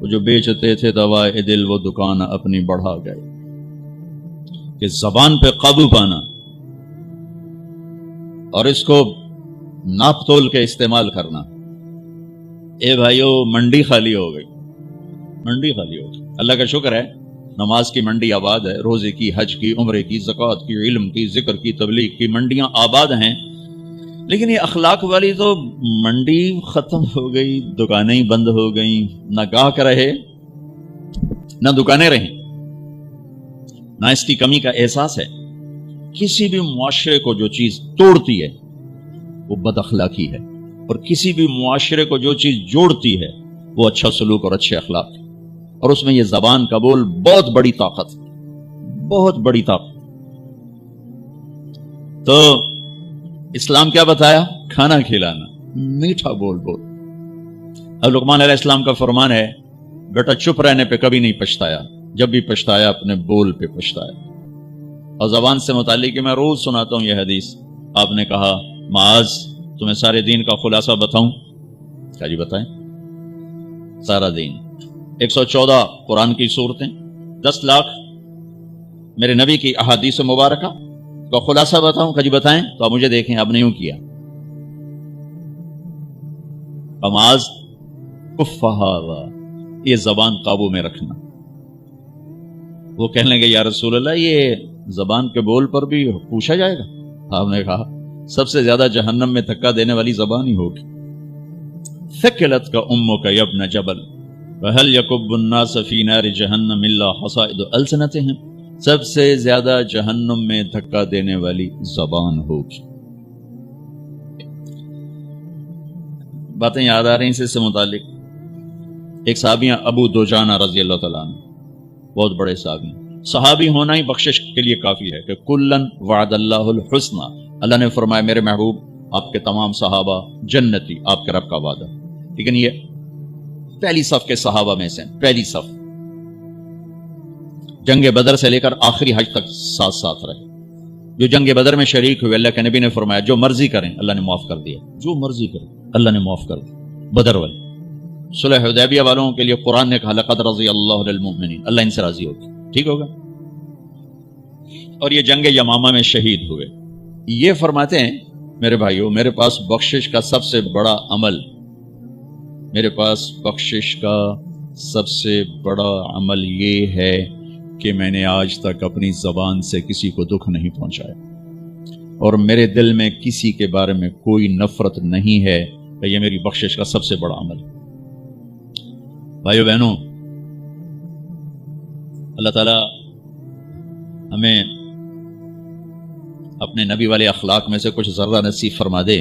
وہ جو بیچتے تھے دوائے دل وہ دکان اپنی بڑھا گئے. کہ زبان پہ قابو پانا اور اس کو ناپ تول کے استعمال کرنا. اے بھائیو منڈی خالی ہو گئی, منڈی خالی ہو گئی. اللہ کا شکر ہے نماز کی منڈی آباد ہے, روزے کی, حج کی, عمرے کی, زکوٰۃ کی, علم کی, ذکر کی, تبلیغ کی منڈیاں آباد ہیں. لیکن یہ اخلاق والی تو منڈی ختم ہو گئی, دکانیں ہی بند ہو گئیں, نہ گاہک رہے نہ دکانیں رہیں, نہ اس کی کمی کا احساس ہے. کسی بھی معاشرے کو جو چیز توڑتی ہے وہ بد اخلاقی ہے, اور کسی بھی معاشرے کو جو چیز جوڑتی ہے وہ اچھا سلوک اور اچھے اخلاق ہے. اور اس میں یہ زبان کا بول بہت بڑی طاقت, بہت بڑی طاقت. تو اسلام کیا بتایا؟ کھانا کھلانا, میٹھا بول بول. اب لقمان علیہ السلام کا فرمان ہے بیٹا چپ رہنے پہ کبھی نہیں پچھتایا, جب بھی پچھتایا اپنے بول پہ پچھتایا. اور زبان سے متعلق میں روز سناتا ہوں یہ حدیث. آپ نے کہا معاذ تمہیں سارے دین کا خلاصہ بتاؤں؟ کیا جی بتائیں. سارا دین 114 قرآن کی سورتیں, 10 لاکھ میرے نبی کی احادیث مبارکہ کا خلاصہ بتاؤں؟ کیا جی بتائیں. تو آپ مجھے دیکھیں آپ نے یوں کیا. معاذ کفہا, یہ زبان قابو میں رکھنا. وہ کہنے لگے یا رسول اللہ یہ زبان کے بول پر بھی پوچھا جائے گا؟ آپ نے کہا سب سے زیادہ جہنم میں دھکا دینے والی زبان ہی ہوگی. ثقلت کا امک یا ابن جبل وهل يكب الناس في نار جہنم الا حصائد السنتهم. سب سے زیادہ جہنم میں دھکا دینے والی زبان ہوگی. باتیں یاد آ رہی ہیں اس سے متعلق. ایک صحابی ہیں ابو دجانہ رضی اللہ تعالیٰ عنہ, بہت بڑے صحابی. صحابی ہونا ہی بخشش کے لیے کافی ہے کہ کلن وعد اللہ الحسنى. اللہ نے فرمایا میرے محبوب آپ کے تمام صحابہ جنتی, آپ کے رب کا وعدہ. لیکن یہ پہلی صف کے صحابہ میں سے, پہلی صف, جنگ بدر سے لے کر آخری حج تک ساتھ ساتھ رہے. جو جنگ بدر میں شریک ہوئے اللہ کے نبی نے فرمایا جو مرضی کریں اللہ نے معاف کر دیا, جو مرضی کریں اللہ نے معاف کر دیا. بدر والے. صلح حدیبیہ والوں کے لیے قرآن نے کہا لقد رضی اللہ عن المؤمنین, اللہ ان سے راضی ہوگا. ٹھیک ہوگا. اور یہ جنگ یمامہ میں شہید ہوئے. یہ فرماتے ہیں میرے بھائیوں میرے پاس بخشش کا سب سے بڑا عمل, میرے پاس بخشش کا سب سے بڑا عمل یہ ہے کہ میں نے آج تک اپنی زبان سے کسی کو دکھ نہیں پہنچایا, اور میرے دل میں کسی کے بارے میں کوئی نفرت نہیں ہے. یہ میری بخشش کا سب سے بڑا عمل. بھائیو بہنوں, اللہ تعالی ہمیں اپنے نبی والے اخلاق میں سے کچھ ذرہ نصیب فرما دے.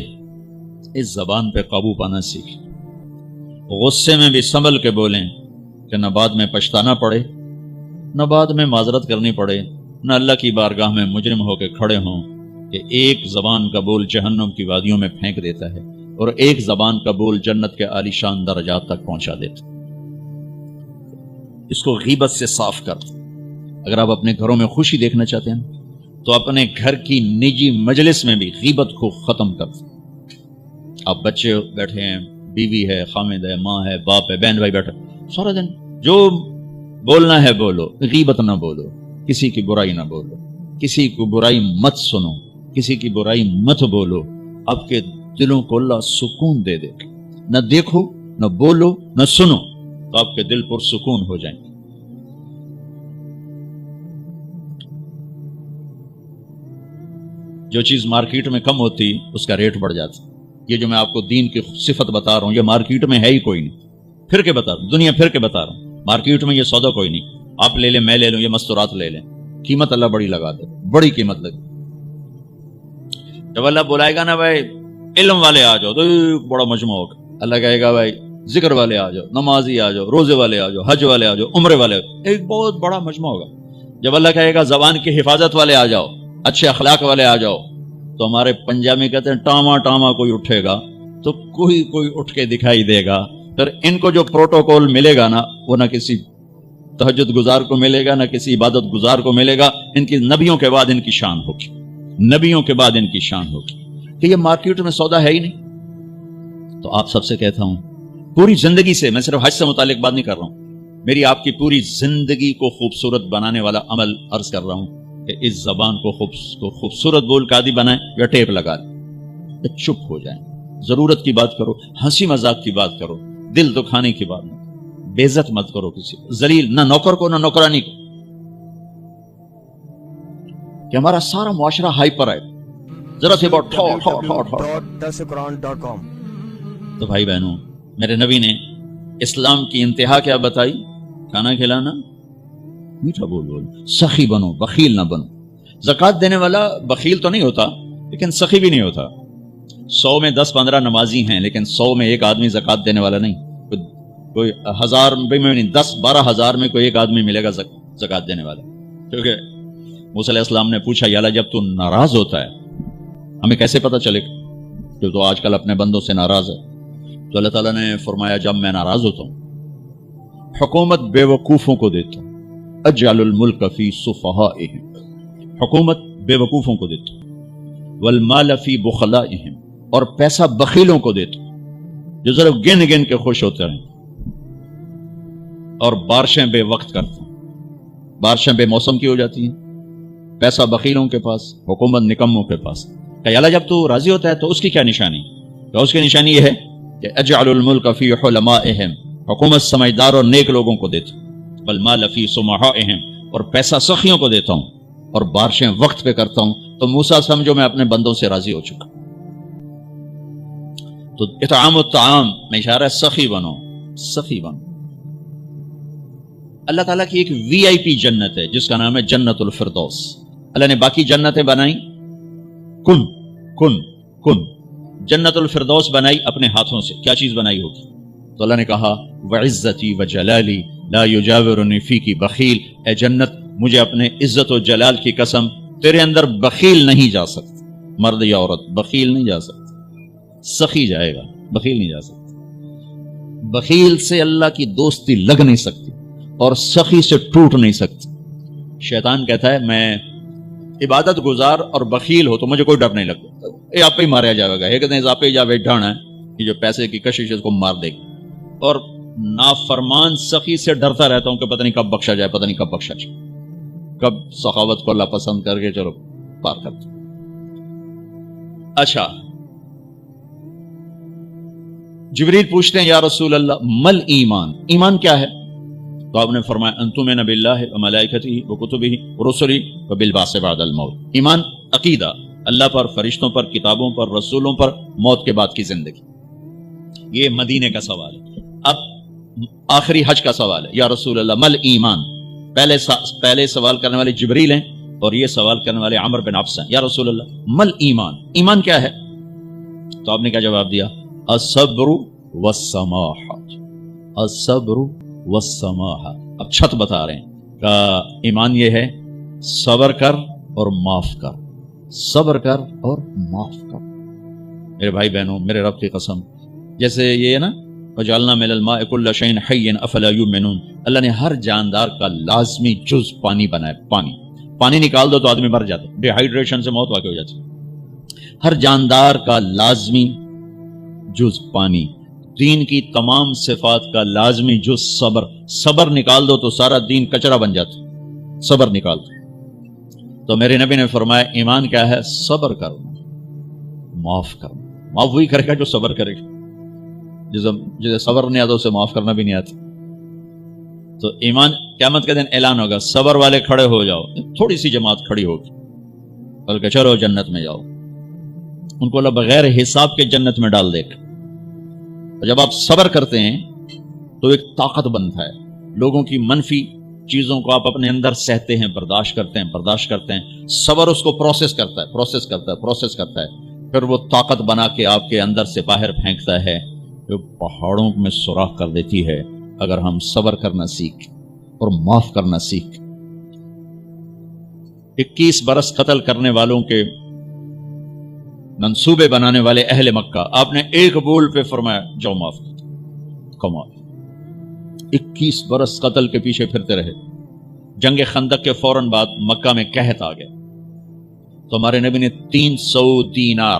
اس زبان پہ قابو پانا سیکھ, غصے میں بھی سنبھل کے بولیں کہ نہ بعد میں پچھتانا پڑے, نہ بعد میں معذرت کرنی پڑے, نہ اللہ کی بارگاہ میں مجرم ہو کے کھڑے ہوں کہ ایک زبان کا بول جہنم کی وادیوں میں پھینک دیتا ہے اور ایک زبان کا بول جنت کے عالی شان درجات تک پہنچا دیتا. اس کو غیبت سے صاف کر. اگر آپ اپنے گھروں میں خوشی دیکھنا چاہتے ہیں تو اپنے گھر کی نجی مجلس میں بھی غیبت کو ختم کر. آپ بچے بیٹھے ہیں, بیوی ہے, خامد ہے, ماں ہے, باپ ہے, بہن بھائی بیٹھے, سارا دن جو بولنا ہے بولو, غیبت نہ بولو, کسی کی برائی نہ بولو, کسی کو برائی مت سنو, کسی کی برائی مت بولو. آپ کے دلوں کو اللہ سکون دے دے. نہ دیکھو, نہ بولو, نہ سنو, تو آپ کے دل پر سکون ہو جائیں گے. جو چیز مارکیٹ میں کم ہوتی اس کا ریٹ بڑھ جاتا. یہ جو میں آپ کو دین کی صفت بتا رہا ہوں یہ مارکیٹ میں ہے ہی کوئی نہیں. پھر کے بتا رہا ہوں, دنیا پھر کے بتا رہا ہوں, مارکیٹ میں یہ سودا کوئی نہیں. آپ لے لیں, میں لے لوں, یہ مستورات لے لیں, قیمت اللہ بڑی لگا دے, بڑی قیمت لگے. جب اللہ بلائے گا نا بھائی علم والے آ جاؤ تو بڑا مجمع ہوگا. اللہ کہے گا بھائی ذکر والے آ جاؤ, نمازی آ جاؤ, روزے والے آ جاؤ, حج والے آ جاؤ, عمرے والے آ جاؤ, ایک بہت بڑا مجمع ہوگا. جب اللہ کہے گا زبان کی حفاظت والے آ جاؤ, اچھے اخلاق والے آ جاؤ, تو ہمارے پنجابی کہتے ہیں ٹاما ٹاما کوئی اٹھے گا تو کوئی اٹھ کے دکھائی دے گا. پھر ان کو جو پروٹوکول ملے گا نا وہ نہ کسی تہجد گزار کو ملے گا, نہ کسی عبادت گزار کو ملے گا. ان کی نبیوں کے بعد ان کی شان ہوگی, نبیوں کے بعد ان کی شان ہوگی کہ یہ مارکیٹ میں سودا ہے ہی نہیں. تو آپ سب سے کہتا ہوں پوری زندگی سے, میں صرف حج سے متعلق بات نہیں کر رہا ہوں, میری آپ کی پوری زندگی کو خوبصورت بنانے والا عمل عرض کر رہا ہوں کہ اس زبان کو خوبصورت بول کا عادی بنائیں یا ٹیپ لگا لیں، چپ ہو جائیں، ضرورت کی بات کرو، ہنسی مذاق کی بات کرو، دل دکھانے کی بات نہیں، بے عزت مت کرو کسی کو، ذلیل نہ نوکر کو نہ نوکرانی کو، کہ ہمارا سارا معاشرہ ہائپر ہے، ذرا سے بہت تو بھائی بہنوں، میرے نبی نے اسلام کی انتہا کیا بتائی؟ کھانا کھلانا، میٹھا بول بول، سخی بنو، بخیل نہ بنو۔ زکوٰۃ دینے والا بخیل تو نہیں ہوتا لیکن سخی بھی نہیں ہوتا۔ 100 میں 10-15 نمازی ہیں لیکن 100 میں ایک آدمی زکوٰۃ دینے والا نہیں، کوئی 1000 میں نہیں، 10-12 ہزار میں کوئی ایک آدمی ملے گا زکوٰۃ دینے والا۔ کیونکہ موسیٰ علیہ السلام نے پوچھا، یا اللہ جب تو ناراض ہوتا ہے ہمیں کیسے پتہ چلے گا کہ تو آج کل اپنے بندوں سے ناراض ہے؟ تو اللہ تعالیٰ نے فرمایا جب میں ناراض ہوتا ہوں حکومت بے وقوفوں کو دیتا ہوں، اجعل الملک فی صفہائہم، حکومت بے وقوفوں کو دیتا ہوں، والمال فی بخلائہم، اور پیسہ بخیلوں کو دیتا ہوں جو صرف گن گن کے خوش ہوتے ہیں، اور بارشیں بے وقت کرتا ہوں، بارشیں بے موسم کی ہو جاتی ہیں، پیسہ بخیلوں کے پاس، حکومت نکموں کے پاس۔ کہ اللہ جب تو راضی ہوتا ہے تو اس کی کیا نشانی؟ تو اس کی نشانی یہ ہے کہ اجعل الملک فی حلمائہم، حکومت سمجھدار اور نیک لوگوں کو دیتا ہوں، والمال فی سمحائہم، اور پیسہ سخیوں کو دیتا ہوں، اور بارشیں وقت پہ کرتا ہوں۔ تو موسیٰ سمجھو میں اپنے بندوں سے راضی ہو چکا۔ تو اطعام الطعام میں اشارہ ہے، سخی بنو، سخی بنو۔ اللہ تعالیٰ کی ایک وی آئی پی جنت ہے جس کا نام ہے جنت الفردوس۔ اللہ نے باقی جنتیں بنائی کن کن کن، جنت الفردوس بنائی اپنے ہاتھوں سے۔ کیا چیز بنائی ہوگی؟ تو اللہ نے کہا وعزتی وجلالی لا یجاورنی فیکی بخیل، اے جنت مجھے اپنے عزت و جلال کی قسم تیرے اندر بخیل نہیں جا سکتا، مرد یا عورت بخیل نہیں جا سکتا، سخی جائے گا، بخیل نہیں جا سکتا۔ بخیل سے اللہ کی دوستی لگ نہیں سکتی اور سخی سے ٹوٹ نہیں سکتی۔ شیطان کہتا ہے میں عبادت گزار اور بخیل ہو تو مجھے کوئی ڈر نہیں لگتا، یہ آپ پہ ہی ماریا جائے گا، ایک دن آپ پہ جا بیٹھانا ہے کہ جو پیسے کی کشش اس کو مار دے گی۔ اور نافرمان سخی سے ڈرتا رہتا ہوں کہ پتہ نہیں کب بخشا جائے، پتہ نہیں کب بخشا جائے، کب سخاوت کو اللہ پسند کر کے چلو پار کرتے۔ اچھا، جبریل پوچھتے ہیں یا رسول اللہ مل ایمان، ایمان کیا ہے؟ تو آپ نے فرمایا ان تؤمن باللہ وملائکتہ وکتبہ ورسلہ وبالبعث بعد الموت۔ ایمان عقیدہ، اللہ پر، فرشتوں پر، کتابوں پر، رسولوں پر، موت کے بعد کی زندگی۔ یہ مدینے کا سوال ہے۔ اب آخری حج کا سوال ہے، یا رسول اللہ مل ایمان۔ پہلے سوال کرنے والے جبریل ہیں اور یہ سوال کرنے والے عمر بن عبس ہیں۔ یا رسول اللہ مل ایمان، ایمان کیا ہے؟ تو آپ نے کیا جواب دیا؟ الصبر والسماحۃ، الصبر والسماحہ۔ اب چھت بتا رہے ہیں کہ ایمان یہ ہے صبر کر اور معاف کر، صبر کر اور معاف کر۔ میرے بھائی بہنوں، میرے رب کی قسم، جیسے یہ ہے نا وجعلنا من الماء كل شيء حي افلا يؤمنون، اللہ نے ہر جاندار کا لازمی جز پانی بنایا۔ پانی نکال دو تو آدمی مر جاتا، ڈی ہائیڈریشن سے موت واقع ہو جاتی۔ ہر جاندار کا لازمی جز پانی، دین کی تمام صفات کا لازمی جز صبر، صبر نکال دو تو سارا دین کچرا بن جاتا، صبر نکال دو۔ تو میرے نبی نے فرمایا ایمان کیا ہے؟ صبر کرو، معاف کرو۔ معاف وہی کرے گا جو صبر کرے گا، جسے صبر نہیں آتا اسے معاف کرنا بھی نہیں آتا۔ تو ایمان قیامت کے دن اعلان ہوگا، صبر والے کھڑے ہو جاؤ، تھوڑی سی جماعت کھڑی ہوگی، بلکہ چلو جنت میں جاؤ۔ ان کو اللہ بغیر حساب کے جنت میں ڈال دے گا۔ جب آپ صبر کرتے ہیں تو ایک طاقت بنتا ہے، لوگوں کی منفی چیزوں کو آپ اپنے اندر سہتے ہیں، برداشت کرتے ہیں۔ صبر اس کو پروسیس کرتا ہے، پھر وہ طاقت بنا کے آپ کے اندر سے باہر پھینکتا ہے، جو پہاڑوں میں سوراخ کر دیتی ہے اگر ہم صبر کرنا سیکھ اور معاف کرنا سیکھ۔ 21 برس قتل کرنے والوں کے منصوبے بنانے والے اہل مکہ، آپ نے ایک بول پہ فرمایا جاؤ معاف کر۔ کمال، 21 برس قتل کے پیچھے پھرتے رہے۔ جنگ خندق کے فوراً بعد مکہ میں قحط آ گیا، تو ہمارے نبی نے 300 دینار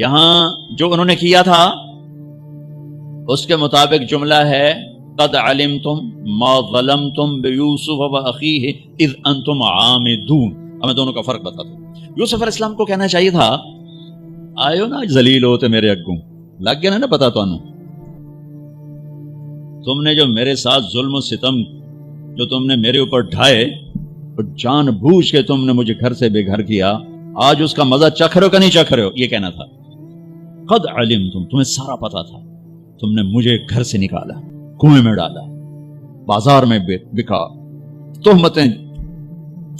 یہاں جو انہوں نے کیا تھا اس کے مطابق جملہ ہے قد علمتم ما ظلمتم بیوسف واخیہ اذ انتم عامدون. اب میں دونوں کا فرق بتاتا ہوں. یوسف علیہ السلام کو کہنا چاہیے تھا آئیو نا ذلیل ہوتے میرے اگوں لگ گیا نا پتا تو تم نے جو میرے ساتھ ظلم و ستم جو تم نے میرے اوپر ڈھائے اور جان بوجھ کے تم نے مجھے گھر سے بے گھر کیا, آج اس کا مزہ چکھ رہے ہو کہ نہیں چکھ رہے ہو, یہ کہنا تھا. قد علمتم, تمہیں سارا پتا تھا, تم نے مجھے گھر سے نکالا, کنویں میں ڈالا, بازار میں بکا, تہمتیں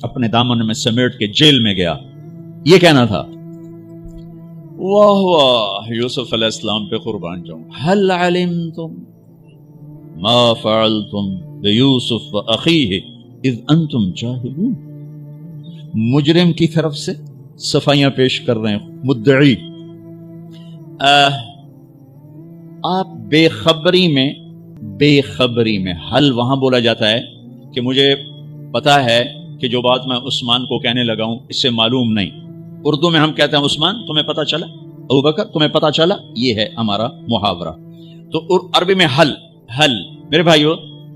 اپنے دامن میں سمیٹ کے جیل میں گیا, یہ کہنا تھا. واہ واہ, یوسف علیہ السلام پہ قربان جاؤں. هل علمتم ما فعلتم بیوسف واخیہ اذ انتم جاہلون. مجرم کی طرف سے صفائیاں پیش کر رہے ہیں مدعی. آپ بے خبری میں حل وہاں بولا جاتا ہے کہ مجھے پتا ہے کہ جو بات میں عثمان کو کہنے لگا ہوں اس سے معلوم نہیں. اردو میں ہم کہتے ہیں عثمان تمہیں پتا چلا, ابوبکر تمہیں پتا چلا, یہ ہے ہمارا محاورہ. تو عربی میں حل. میرے بھائیو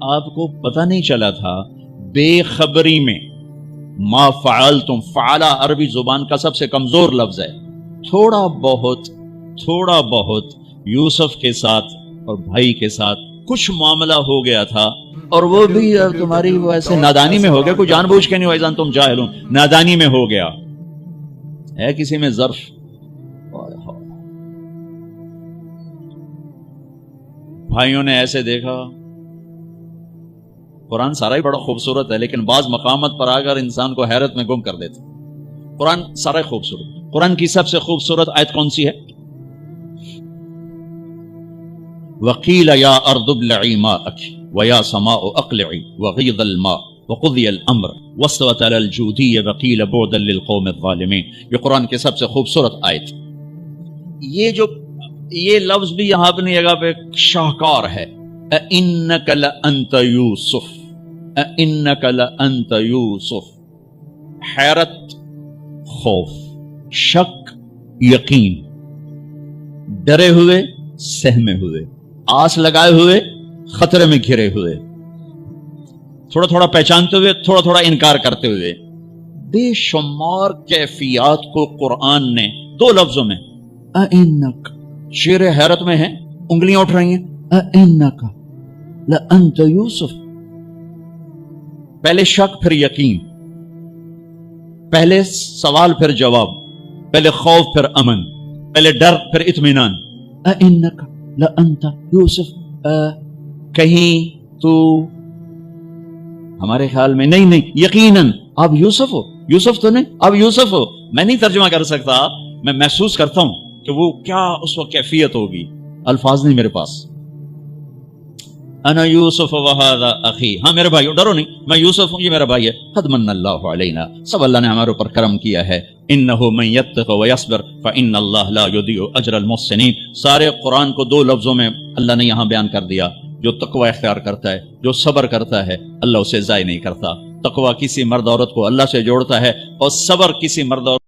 آپ کو پتا نہیں چلا تھا بے خبری میں. ما فعلتم, فعلا عربی زبان کا سب سے کمزور لفظ ہے. تھوڑا بہت یوسف کے ساتھ اور بھائی کے ساتھ کچھ معاملہ ہو گیا تھا, اور وہ بھی تمہاری ویسے نادانی میں ہو گیا, کوئی جان بوجھ کے نہیں ہوا, تم جاہلون, نادانی میں ہو گیا. ہے کسی میں ظرف. بھائیوں نے ایسے دیکھا. قرآن سارا ہی بڑا خوبصورت ہے, لیکن بعض مقامات پر آگر انسان کو حیرت میں گم کر دیتا. قرآن سارا ہی خوبصورت. قرآن کی سب سے خوبصورت آیت کون سی ہے؟ وَقِيلَ يَا أَرْضُ ابْلَعِي مَاءَكِ وَيَا سَمَاءُ أَقْلِعِي وَغِيضَ الْمَاءُ وَقُضِيَ الْأَمْرُ وَاسْتَوَتْ عَلَى الْجُودِيِّ وَقِيلَ بُعْدًا لِلْقَوْمِ الظَّالِمِينَ. یہ قرآن کی سب سے خوبصورت آیت. یہ لفظ بھی یہاں اپنی جگہ پہ شاہکار ہے. اِنَّكَ لَأَنْتَ يُوسُف, اِنَّكَ لَأَنْتَ يُوسُف. حیرت, خوف, شک, یقین, ڈرے ہوئے, سہمے ہوئے, آس لگائے ہوئے, خطرے میں گھرے ہوئے, تھوڑا تھوڑا پہچانتے ہوئے, تھوڑا تھوڑا انکار کرتے ہوئے. بے شمار کیفیات کو قرآن نے دو لفظوں میں, اِنَّكَ, شیر حیرت میں ہے, انگلیاں اٹھ رہی ہیں, اِنَّكَ لَأَنْتَ يُوسُف. پہلے شک پھر یقین, پہلے سوال پھر جواب, پہلے خوف پھر امن, پہلے ڈر پھر اطمینان. اِنَّكَ لَأَنْتَ يُوسُف. کہیں تو ہمارے خیال میں نہیں, یقیناً آپ یوسف ہو. یوسف تو نہیں, آپ یوسف ہو. میں نہیں ترجمہ کر سکتا, میں محسوس کرتا ہوں کہ وہ کیا اس وقت کیفیت ہوگی. الفاظ نہیں میرے پاس. انا یوسف وہذا اخی. ہاں میرے بھائیو ڈرو نہیں, میں یوسف ہوں, یہ میرا بھائی ہے. قد من اللہ علینا, سب اللہ نے ہمارے اوپر کرم کیا ہے. انہ من یتق ویصبر فان اللہ لا یضیع اجر المحسنین. سارے قرآن کو دو لفظوں میں اللہ نے یہاں بیان کر دیا. جو تقوی اختیار کرتا ہے, جو صبر کرتا ہے, اللہ اسے ضائع نہیں کرتا. تقوی کسی مرد عورت کو اللہ سے جوڑتا ہے, اور صبر کسی مرد عورت